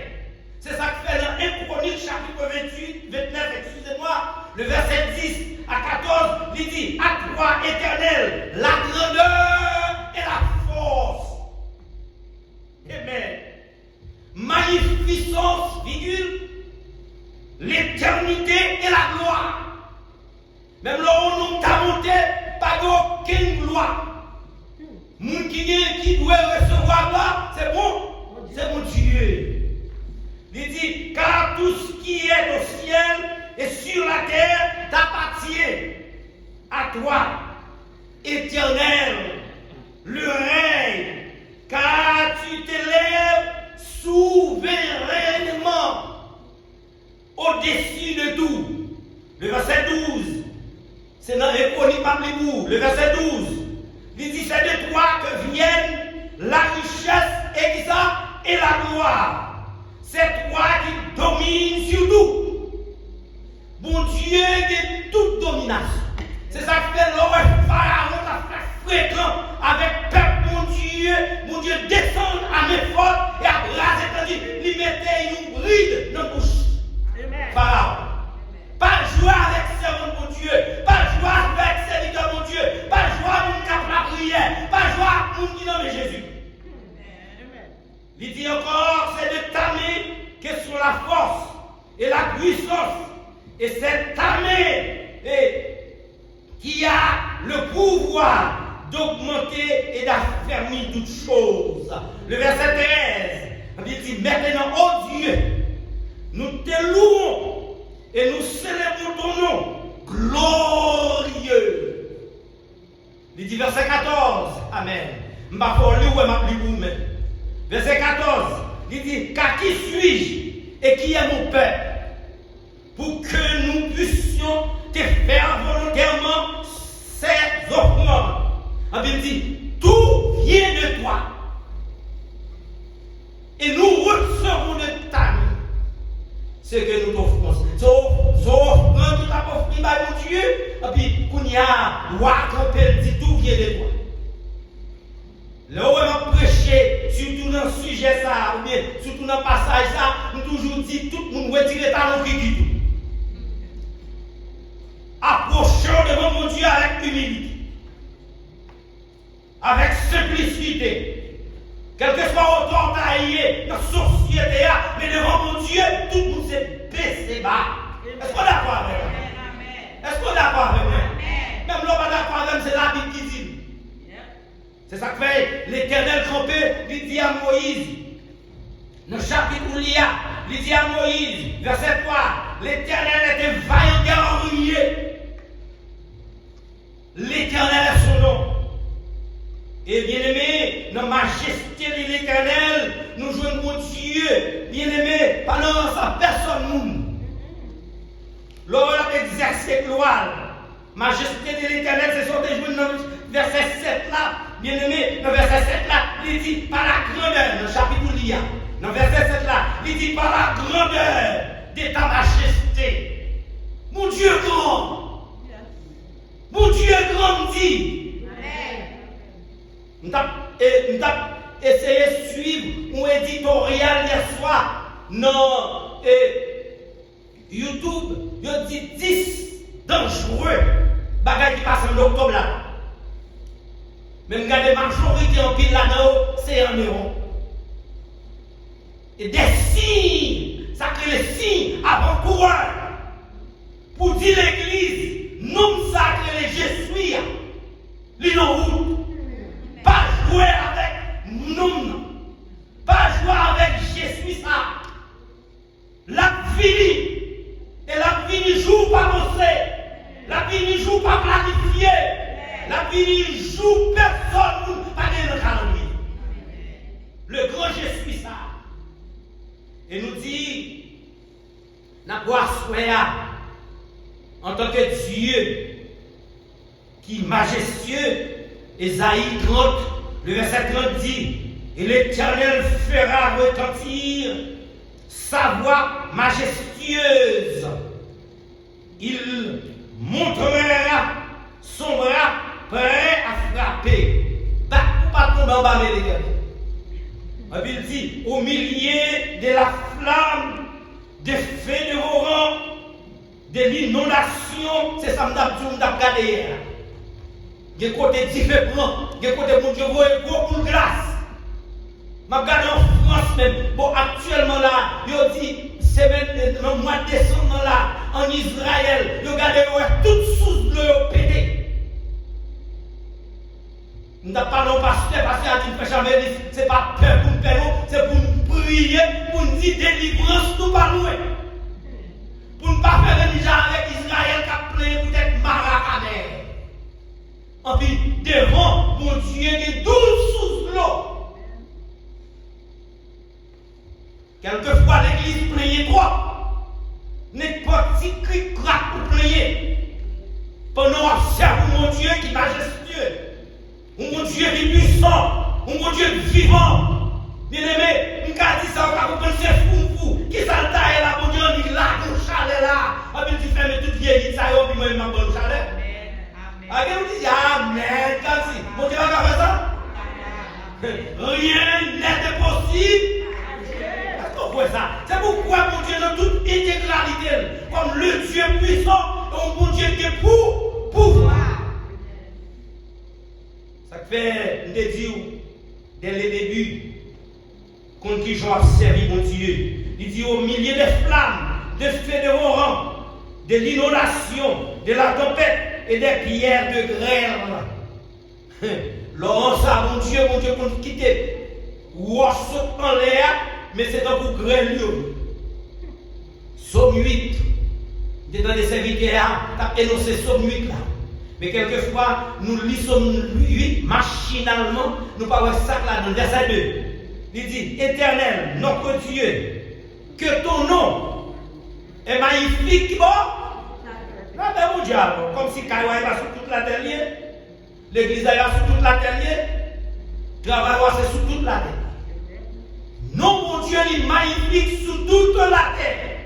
C'est ça que fait dans 1 Chronique chapitre 28, 29, excusez-moi, le verset 10 à 14, il dit, à toi éternel, la grandeur et la force. Amen. Magnificence, virgule, Même là où nous avons monté, pas aucune loi. Moun qui doit recevoir là, c'est mon Dieu. Il dit, car tout ce qui est au ciel et sur la terre t'appartient à toi, Éternel, le règne, car tu t'élèves souverainement au-dessus de tout. Le verset 12, c'est dans Éconipamlibou, le verset 12, il dit, c'est de toi que viennent la richesse et la gloire. C'est toi qui domines sur tout. Bon Dieu de toute domination. C'est ça qui fait l'homme Pharaon a fait fréquent avec peuple. Mon Dieu descend à mes fortes et à raser, tandis qu'il mettait une bride dans la bouche. Pharaon. Pas jouer avec servant mon Dieu, pas jouer avec serviteur mon Dieu, pas jouer avec mon cap la prière, pas jouer avec mon qui nomme Jésus. Il dit encore, c'est de ta main que sont la force et la puissance. Et c'est ta main qui a le pouvoir d'augmenter et d'affermir toutes choses. Le verset 13, il dit, maintenant, oh Dieu, nous te louons et nous célébrons ton nom glorieux. Il dit verset 14, amen. Verset 14, il dit, car qui suis-je et qui est mon Père pour que nous puissions te faire volontairement ces offrandes. Il dit, tout vient de toi et nous recevons de ta main ce que nous t'offrons. Sauf quand tu t'as offert par mon Dieu, et puis qu'on y a, il dit, tout vient de toi. Là où on a prêché, surtout dans le sujet ça, ou bien surtout dans le passage ça, nous toujours dit tout le monde retire talons qui dit tout. Approchons devant mon Dieu avec humilité, avec simplicité. Quel que soit autant taillé dans la société, mais devant mon Dieu, tout le monde s'est baissé bas. Est-ce qu'on est d'accord avec moi? Est-ce qu'on est d'accord avec moi? Même l'homme n'est pas d'accord avec moi, c'est la Bible qui dit. C'est ça que fait l'Éternel campé, il dit à Moïse, dans le chapitre où il dit à Moïse, verset 3, l'Éternel était vaillant guerrier. L'Éternel est son nom. Et bien aimé, dans la majesté de l'Éternel, nous jouons mon Dieu. Bien aimé, pendant sa personne nous. L'homme a exercé gloire. Majesté de l'Éternel, c'est son déjouement dans le verset 7 là. Bien aimé, dans le verset 7 là, il dit par la grandeur, dans le chapitre où il y a. Dans le verset 7 là, il dit par la grandeur de ta majesté. Mon Dieu grand. Mon Dieu grandit. Nous avons essayé de suivre un éditorial hier soir dans YouTube. Il dit 10 dangereux bagages qui passent en octobre là. Même regardez la majorité en pile là-dedans, c'est en néon. Et des signes, ça crée les signes avant-coureurs pour dire l'église, non sacré les Jésuits, l'île en route. Pas jouer avec nous, pas jouer avec Jésus ça. La vie, et la vie ne joue pas bossé, la vie ne joue pas planifié, la vie ne joue personne, pas de le calendrier. Le grand Jésus ça. Et nous dit, n'a pas en tant que Dieu qui est majestueux. Ésaïe 30, le verset 30 dit, et l'Éternel fera retentir sa voix majestueuse. Il montrera son bras prêt à frapper. Pas tomber en bas, les il dit, au milieu de la flamme, des feux de vos rangs, de l'inondation, c'est ça que je regardé hier. Il y a côté différent, il y a côté mon Dieu, beaucoup de grâce. Je regarde en France même, bon, actuellement là, il dit, semaine, dans le mois de décembre là, en Israël, il regarde toute source a dit, frère Chamelis, ce n'est pas peur pour nous faire, c'est pour nous prier, pour nous dire délivrance, nous pas nous. Pour ne pas faire religion avec Israël qui a plein peut-être maracaner. En puis, devant mon Dieu, il y a 12 sous l'eau. Quelquefois, l'église plaignait trop. N'importe qui cri craque pour plaigner. Pendant observe mon Dieu qui est majestueux. Mon Dieu qui est puissant. Mon Dieu vivant. Bien aimé, je dis ça, on va penser fou. Qui ça taille là, mon Dieu, il là, mon chalet là. Après, tu fais toute vieille, ça y est, puis moi, je m'en bonne chalet. Amen. On dit Amen, comme si. Mon Dieu va faire ça? Rien n'est impossible. Est-ce qu'on voit ça? C'est pourquoi mon Dieu, dans toute intégralité, comme le Dieu puissant, mon Dieu qui est pour pouvoir. Ça fait, on te dit, dès le début, contre qui j'ai observé mon Dieu. Il dit au milieu des flammes, des feux de orang, de l'inondation, de la tempête et des pierres de grêle. Laurent, ça, mon Dieu, qu'on quitte, ou on saute en l'air, mais c'est un coup grêle. Somme 8, dans les serviteurs, tu as énoncé Somme 8 là. Mais quelquefois, nous lisons 8 machinalement, nous parlons ça là dans le verset 2. Il dit, Éternel, notre Dieu, que ton nom est magnifique, bon. Là, ben, mon diable, comme si Kaïwa va sur toute la terre, l'église va sur toute la terre, travail c'est sur toute la terre. Non, mon Dieu, il est magnifique sur toute la terre.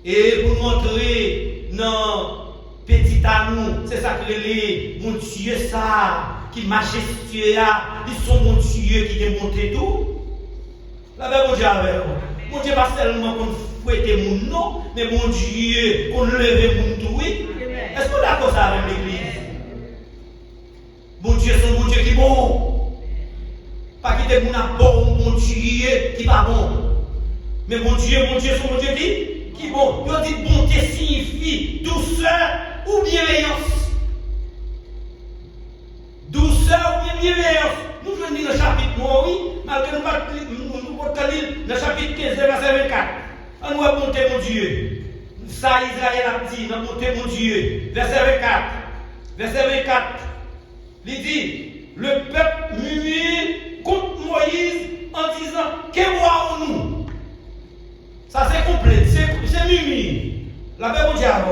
Et pour montrer, non, petit amour, c'est ça que les, mon Dieu, ça. Qui majestueux, ils sont mon Dieu qui démonte tout. La même mon Dieu avec vous. Mon Dieu, pas seulement qu'on fouette mon nom, mais mon Dieu, qu'on lève mon tout. Est-ce qu'on est d'accord ça avec l'église? Mon Dieu, c'est mon Dieu qui est bon. Pas qui est bon, mon Dieu qui n'est pas bon. Mais mon Dieu, c'est mon Dieu qui est bon. On dit bonté signifie douceur ou bienveillance. Douceur ou bien bienveillance. Nous venons dire le chapitre 3, oui, malgré nous pas lire le chapitre 15, verset 24. On nous a monté mon Dieu. Ça, Israël a dit, on a monté mon Dieu. Verset 24. Verset 24. Il dit, le peuple murmure contre Moïse en disant, que voyons-nous? Ça c'est complet, c'est murmure. La paix mon diable.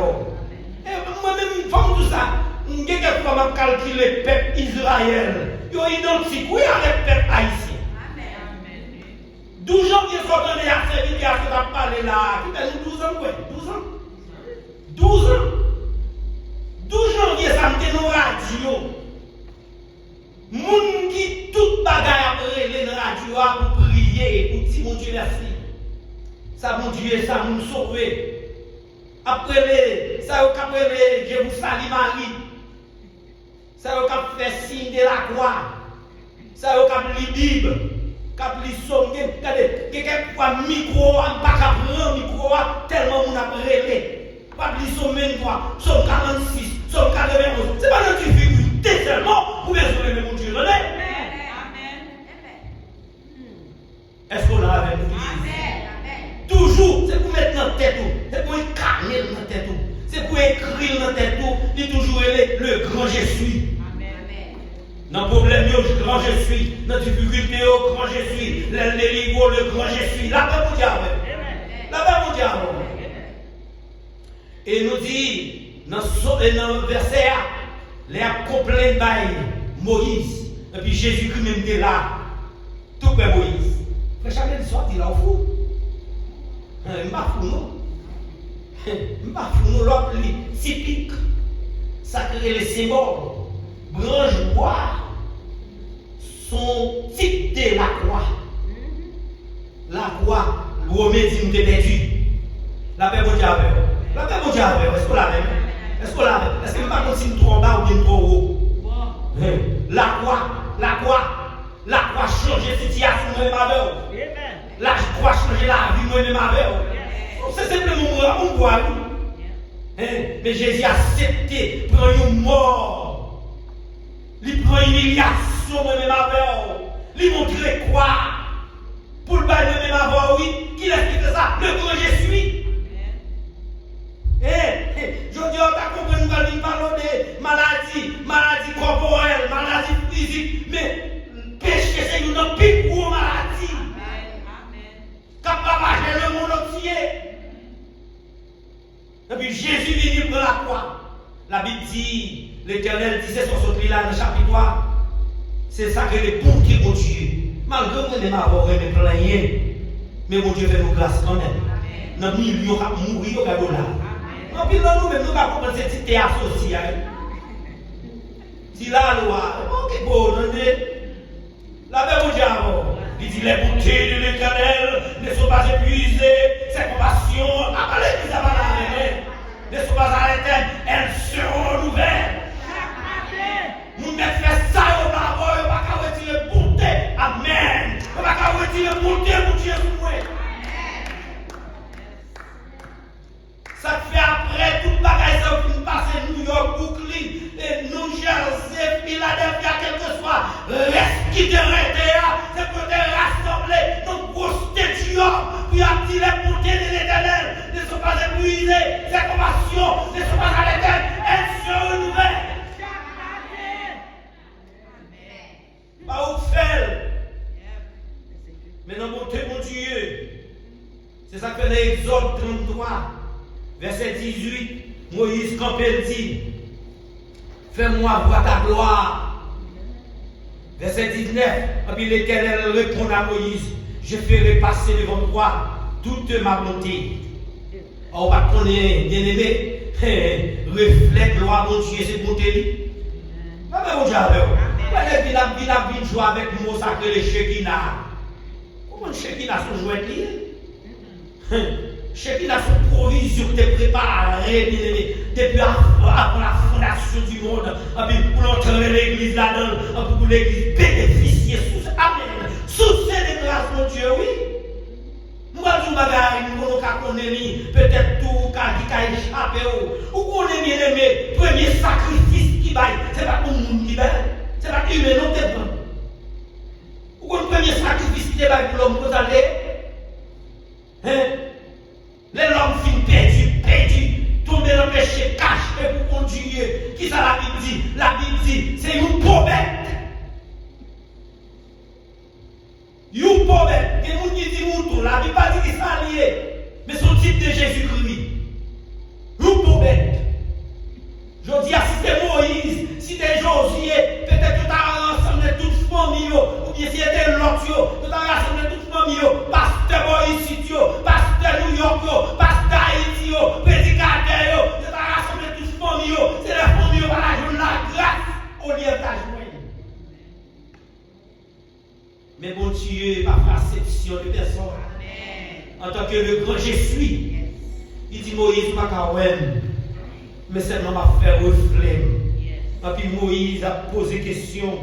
Et moi-même, femme tout ça. Quelquefois, je calcule le peuple Israël. Ils sont identiques, oui, avec le peuple haïtien. Amen. 12 ans qu'ils sont donnés à servir, à ce qu'on parlé là. Qui fait 12 ans, oui, 12 ans. 12 ans. 12 ans qu'ils sont dans la radio. Moun qui tout bagaille après les radio pour prier, pour dire mon Dieu merci. Ça, mon Dieu, ça nous sauver. Après ça, après les, je vous salue Marie. Ça veut faire signe de la croix. Ça veut lire la Bible. Cap lire somme. Quelquefois micro, on pas prendre micro tellement on a relé. Pas lire somme 23, somme 46, somme 91. C'est pas notre difficulté seulement pour résoudre mon Dieu. Amen. Est-ce qu'on a avec nous? Amen. Toujours, c'est pour mettre dans la tête, c'est pour écarner dans la tête, c'est pour écrire dans la tête, il toujours le grand je suis. Dans le problème, le grand je suis. Dans la difficulté, le grand je suis. Le grand je suis. Là-bas, mon diable. Là-bas, mon diable. Et nous dit, dans le verset A, les complètes par Moïse. Et puis Jésus-Christ même était là. Tout près Moïse. Mais jamais il sorti là au fou. Je ne suis pas fou, non. Je ne suis pas fou, non. L'autre, typique. Sacré les symboles. Branche bois sont type de la croix. La croix, le Romain dit nous t'es perdu. La paix mon diable. La paix mon diable. Est-ce qu'on l'a même? Est-ce qu'on l'a même? Est-ce que nous ne pas continuer trop en bas ou bien trop haut? La croix change la situation moi-même avec. La croix change la vie moi-même avec. C'est simplement mon croix. Mais Jésus a accepté prendre une mort. Il prend une humiliation. relation moi-même avec vous. Lui montrer quoi? Pour le bail même avoir, oui. Qui l'explique ça? Le grand je suis. Je dis, on t'a compris, nous allons parler de maladie corporelle, maladie physique, mais péché, c'est une plus grosse maladie. Capable de le monde entier. Et puis Jésus vient pour la croix. La Bible dit, l'Éternel dit, c'est son sorti là dans le chapitre 3. C'est ça que les bontés de Dieu. Malgré que les m'avoir me plaigner, mais mon Dieu fait nous grâce quand même. Nos millions qui mourir au cadeau là. Et puis nous même nous pas comprendre cette cité associée. Si la loi, ok bon, la même mon Dieu avant. Il dit les bontés de l'Éternel ne sont pas épuisées, ses compassions, ne sont pas arrêtées, elles seront nouvelles. Nous ne faisons ça au bas, on ne va pas retirer bonté. Amen. On ne va pas retirer bonté, mon Dieu. Ça fait après tout le bagage qui passe New York, Brooklyn, New Jersey, Philadelphia, quel que soit, reste qui te reste, c'est pour te rassembler nos grosses statues pour attirer les bontés de l'Éternel. Ne sont pas épuisées, ces compassions ne sont pas arrêtées, elles se renouvellent. Pas où faire. Mais dans bonté, mon Dieu, c'est ça que l'Exode 33. Verset 18, Moïse campé dit, fais-moi voir ta gloire. Verset 19, et puis l'Éternel répond à Moïse, je ferai passer devant toi toute ma bonté. On va connaître, bien aimé, reflète gloire mon Dieu, c'est bonté. Ah ben mon Dieu, il a vu jouer avec le mot sacré, le Shekinah. Comment le Shekinah sont joués liés? Chacun a son provision qui est préparée depuis avant la fondation du monde, pour l'entrer l'église là-dedans, pour l'église bénéficier sous Amen. Sous ces grâces, mon Dieu, oui. Moi, je me peut-être tout qui a échappé. Ou qu'on est bien aimé, premier sacrifice qui baille, c'est pas pour le monde qui baille, c'est pas humain, non, c'est pas. Ou qu'on premier sacrifice qui baille pour l'homme, vous allez. L'homme fin perdu, tombé dans le péché, caché pour conduire. Qui ça la Bible dit? La Bible dit, c'est une pauvre bête. Une pauvre bête. Et vous qui dit mouton, la Bible pas dit qu'il s'allie, mais son type de Jésus-Christ. Une pauvre bête. Je dis, si c'était Moïse, si c'était Josué, peut-être que tu as rassemblé toute famille, ou bien si c'était l'autre, tu as rassemblé toute famille, pasteur Moïse, pasteur New York, pasteur Haïti, prédicateur, tu as rassemblé toute famille, c'est la famille qui va la grâce au lieu de ta joie. Mais bon Dieu, pas perception de personne. En tant que le grand je suis, il dit Moïse, pas qu'à mais seulement m'a fait reflet. Et puis Moïse a posé question.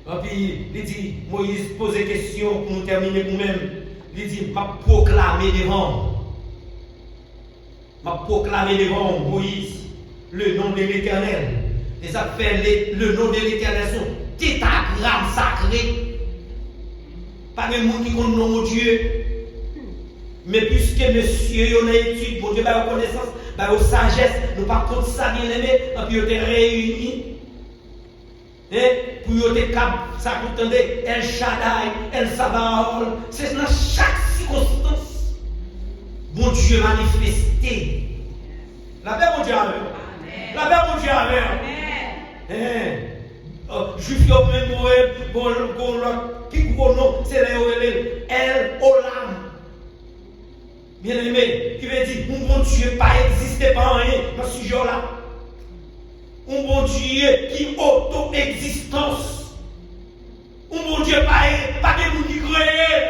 Et puis il dit, Moïse pose question pour nous terminer nous-mêmes. Il dit, m'a proclamé devant Moïse le nom de l'Éternel. Et ça fait le nom de l'Éternel son tétragramme sacré. Pas de monde qui connaît le nom de Dieu. Mais puisque monsieur, on a étudié, mon Dieu, par connaissance, par sagesse, nous pas contre ça bien aimé, et puis on est réunis. Pour nous être cap, ça vous entendez, El Shaddai, El Sabaoth, c'est dans chaque circonstance. Bon Dieu manifesté. La paix, mon Dieu, avec. La paix, mon Dieu, avec. Juif, même qui gros nom, c'est El Olam. Bien aimé, qui veut dire, mon bon Dieu pas existé par rien dans ce sujet-là. Un bon Dieu qui auto-existence. Un bon Dieu pas de monde qui crée.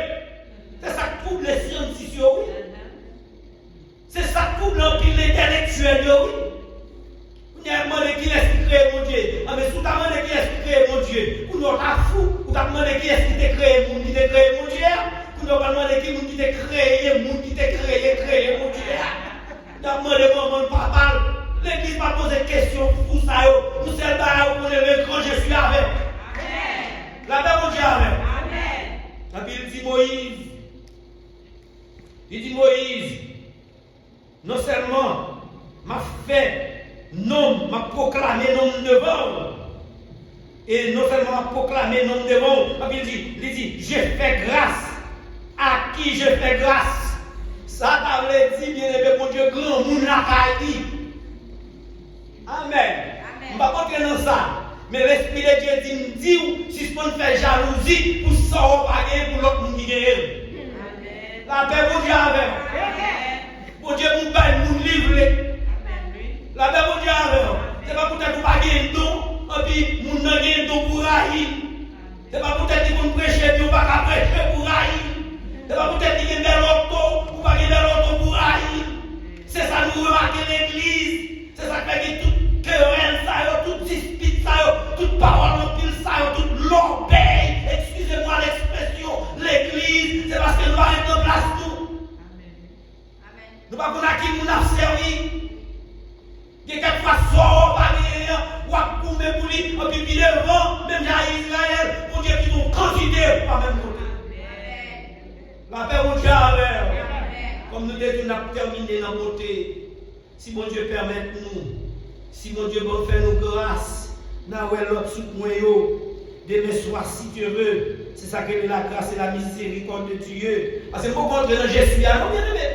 C'est ça qui trouble les scientifiques, oui. C'est ça qui trouble l'empire intellectuel, oui. Vous avez demandé qui est-ce qui crée mon Dieu. Ah, mais si vous avez demandé qui est-ce qui crée mon Dieu, vous n'êtes pas fou. Vous avez demandé qui est-ce qui t'a créé mon Dieu. Vous n'avez pas demandé qui est-ce qui t'a créé mon Dieu. Vous avez demandé maman, papa. L'église m'a posé question pour ça. Nous sommes là où on est le grand, je suis avec. La paix pour Dieu, amen. Et puis il dit Moïse, non seulement m'a fait nom, m'a proclamé nom devant, et non seulement m'a proclamé nom devant, et puis il dit, j'ai fait grâce. À qui je fais grâce? Ça t'a dit, bien aimé, mon Dieu, grand monde la caille. Amen. Je ne vais pas entrer dans ça. Mais l'Esprit de Dieu dit, si je peux faire jalousie pour ça, on va gagner pour l'autre monde qui gagne. La paix pour Dieu avec. Pour Dieu, mon bail, mon livre. La paix pour Dieu avec. Ce n'est pas peut-être pour pas gagner don, et puis mon n'a gagné don pour haïr. Ce n'est pas peut-être pour prêcher, puis on va pas prêcher pour haïr. Ce n'est pas peut-être qu'il y a des lotos, ou pas qu'il y a des lotos pour haïr. C'est ça nous remarquons l'église. C'est ça qui fait que toute querelle, toute dispute, toute parole en pile, toute l'orbeille, excusez-moi l'expression, l'église, c'est parce que nous avons été en place tout. Nous ne pouvons pas qui nous a servi. Il y a quelques fois, sort, ou à couper pour lui, et puis devant, même à Israël, pour dire qu'ils nous considèrent pas même côté. La paix au Dieu avec. Comme nous devons terminer dans la beauté. Si mon Dieu permet nous, si mon Dieu va faire nos grâces, nous avons l'autre sous demain soir si tu veux. C'est ça que la grâce et la miséricorde de Dieu. Parce que pourquoi dans Jésus, non bien aimé.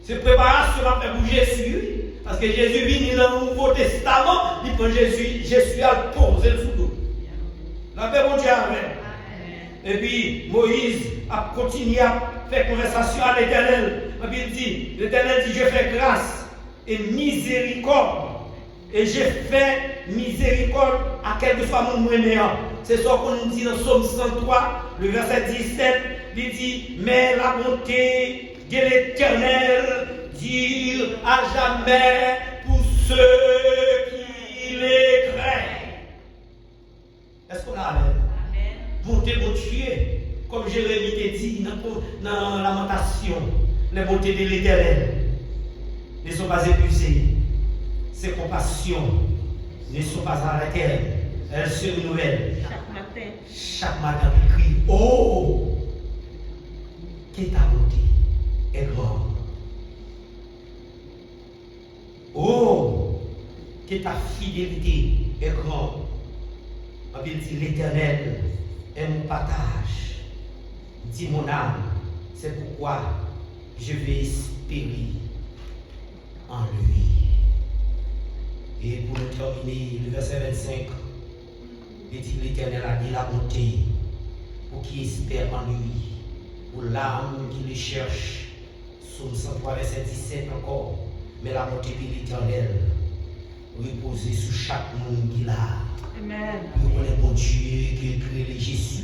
C'est préparation à faire pour Jésus. Parce que Jésus vient dans le Nouveau Testament, il prend Jésus a posé le sous dos. La paix mon Dieu avec. Et puis Moïse a continué à faire conversation à l'Éternel. Et puis il dit, l'Éternel dit, je fais grâce et miséricorde. Et j'ai fait miséricorde à quel que soit mon méméant. C'est ce qu'on dit dans Psaume 103, le verset 17. Il dit, mais la bonté de l'Éternel dure à jamais pour ceux qui les craignent. Est-ce qu'on a l'air? Bonté de Dieu, comme Jérémie t'a dit dans la Lamentation, les bontés de l'Éternel ne sont pas épuisées, ses compassions ne sont pas arrêtées, elles se renouvellent. Chaque matin, tu cries, oh, que ta bonté est grande. Oh, que ta fidélité est grande. On dit l'Éternel est mon partage. Dit mon âme, c'est pourquoi je vais espérer en lui. Et pour le terminer, le verset 25, il dit l'Éternel a dit la bonté pour qui espère en lui, pour l'âme qui le cherche. Psaume 103, verset 17 encore. Mais la bonté de l'Éternel reposer sur chaque monde qui l'a. Amen. Nous connaissons mon Dieu qui a créé les Jésus.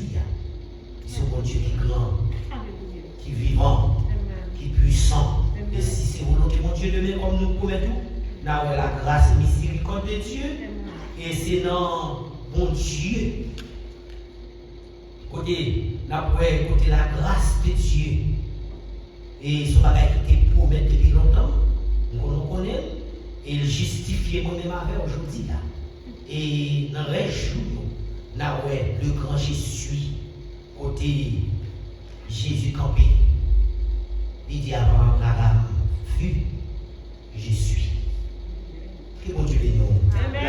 C'est mon Dieu qui est grand, qui est vivant, qui est puissant. Et si c'est volonté mon Dieu demain comme nous promettons, nous avons la grâce et miséricorde de Dieu. Et c'est dans mon Dieu. Côté, nous avons côté la grâce de Dieu. Et ce bagage qui était promis depuis longtemps, nous connaissons. Et il justifie moi-même avec aujourd'hui. Et dans les jours, nous avons le grand Jésus, côté Jésus campé. Il dit avant Abraham, vu, je suis. Que bon Dieu bénisse nous. Amen.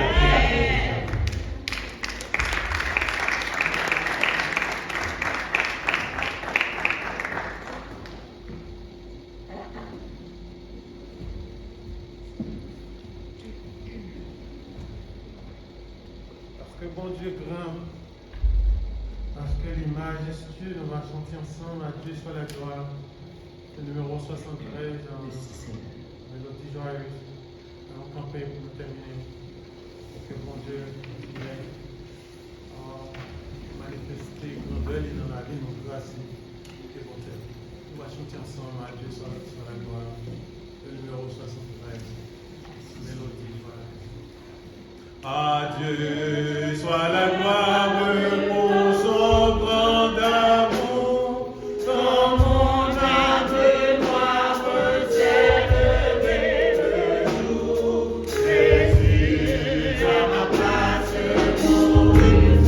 Que bon Dieu grand, parce que les majestueux, on va chanter ensemble, à Dieu soit la gloire. Le numéro 73 en mélodie joyeuse. On va camper pour nous terminer. Que bon Dieu continue à manifester grandeur dans la vie, nos grâces. Que bon Dieu. On va chanter ensemble, à Dieu soit la gloire. Le numéro 73, mélodie joyeuse. À Dieu soit la gloire pour son grand amour, son monde de gloire s'est levé le jour. Jésus à ma place pour une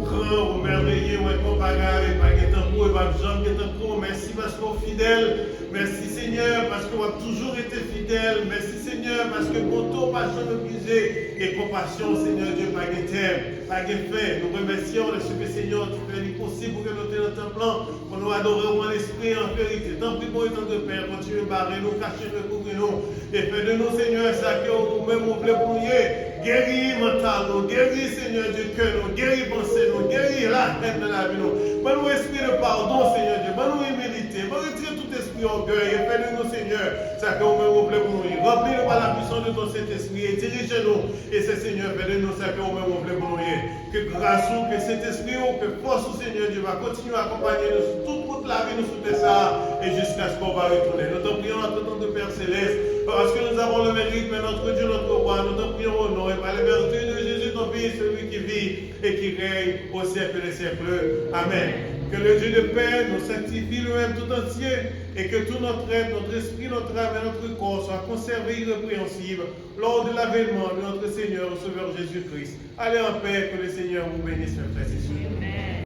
grand, ou merveilleux, ou incomparable, pas qui est en cours, et pas Jean qui est en cours. Merci parce qu'on est fidèle. Merci Seigneur parce qu'on a toujours été fidèle. Merci Seigneur parce que pour tout, pas jamais brisé. Et compassion, Seigneur Dieu, pas de terme, pas de fin. Nous remercions le Super Seigneur, tu fais l'impossible pour que nous tenions ton plan, pour nous adorer en esprit et en vérité. Tant pis pour tant de Père, continue à barrer nous, cacher nous, couvrir nous. Et fais de nous, Seigneur, ça que nous-mêmes, on voulait pour nous. Guéris mental, nous, guéris, Seigneur Dieu, cœur, nous, guéris pensée, nous, guéris la haine de la vie, nous. Bonne esprit de pardon, Seigneur Dieu, bonne humilité, bonne retire tout esprit orgueil, et fais de nous, Seigneur, ça que nous-mêmes, on voulait pour nous. Remplis-nous par la puissance de ton Saint-Esprit et dirige-nous. Et c'est Seigneur, fais de nous, ça que nous-mêmes, on voulait pour nous. Que grâce ou, que cet esprit ou, que force au Seigneur Dieu va continuer à accompagner nous toute la vie, nous sous ça, et jusqu'à ce qu'on va retourner. Nous t'en prions en tant que Père Céleste, parce que nous avons le mérite, mais notre Dieu, notre roi, nous t'en prions au nom et par la vertu de Jésus, ton Fils, celui qui vit et qui règne au siècle des siècles. Amen. Que le Dieu de paix nous sanctifie lui-même tout entier et que tout notre être, notre esprit, notre âme et notre corps soient conservés irrépréhensibles lors de l'avènement de notre Seigneur, au Sauveur Jésus-Christ. Allez en paix, que le Seigneur vous bénisse, frères et sœurs.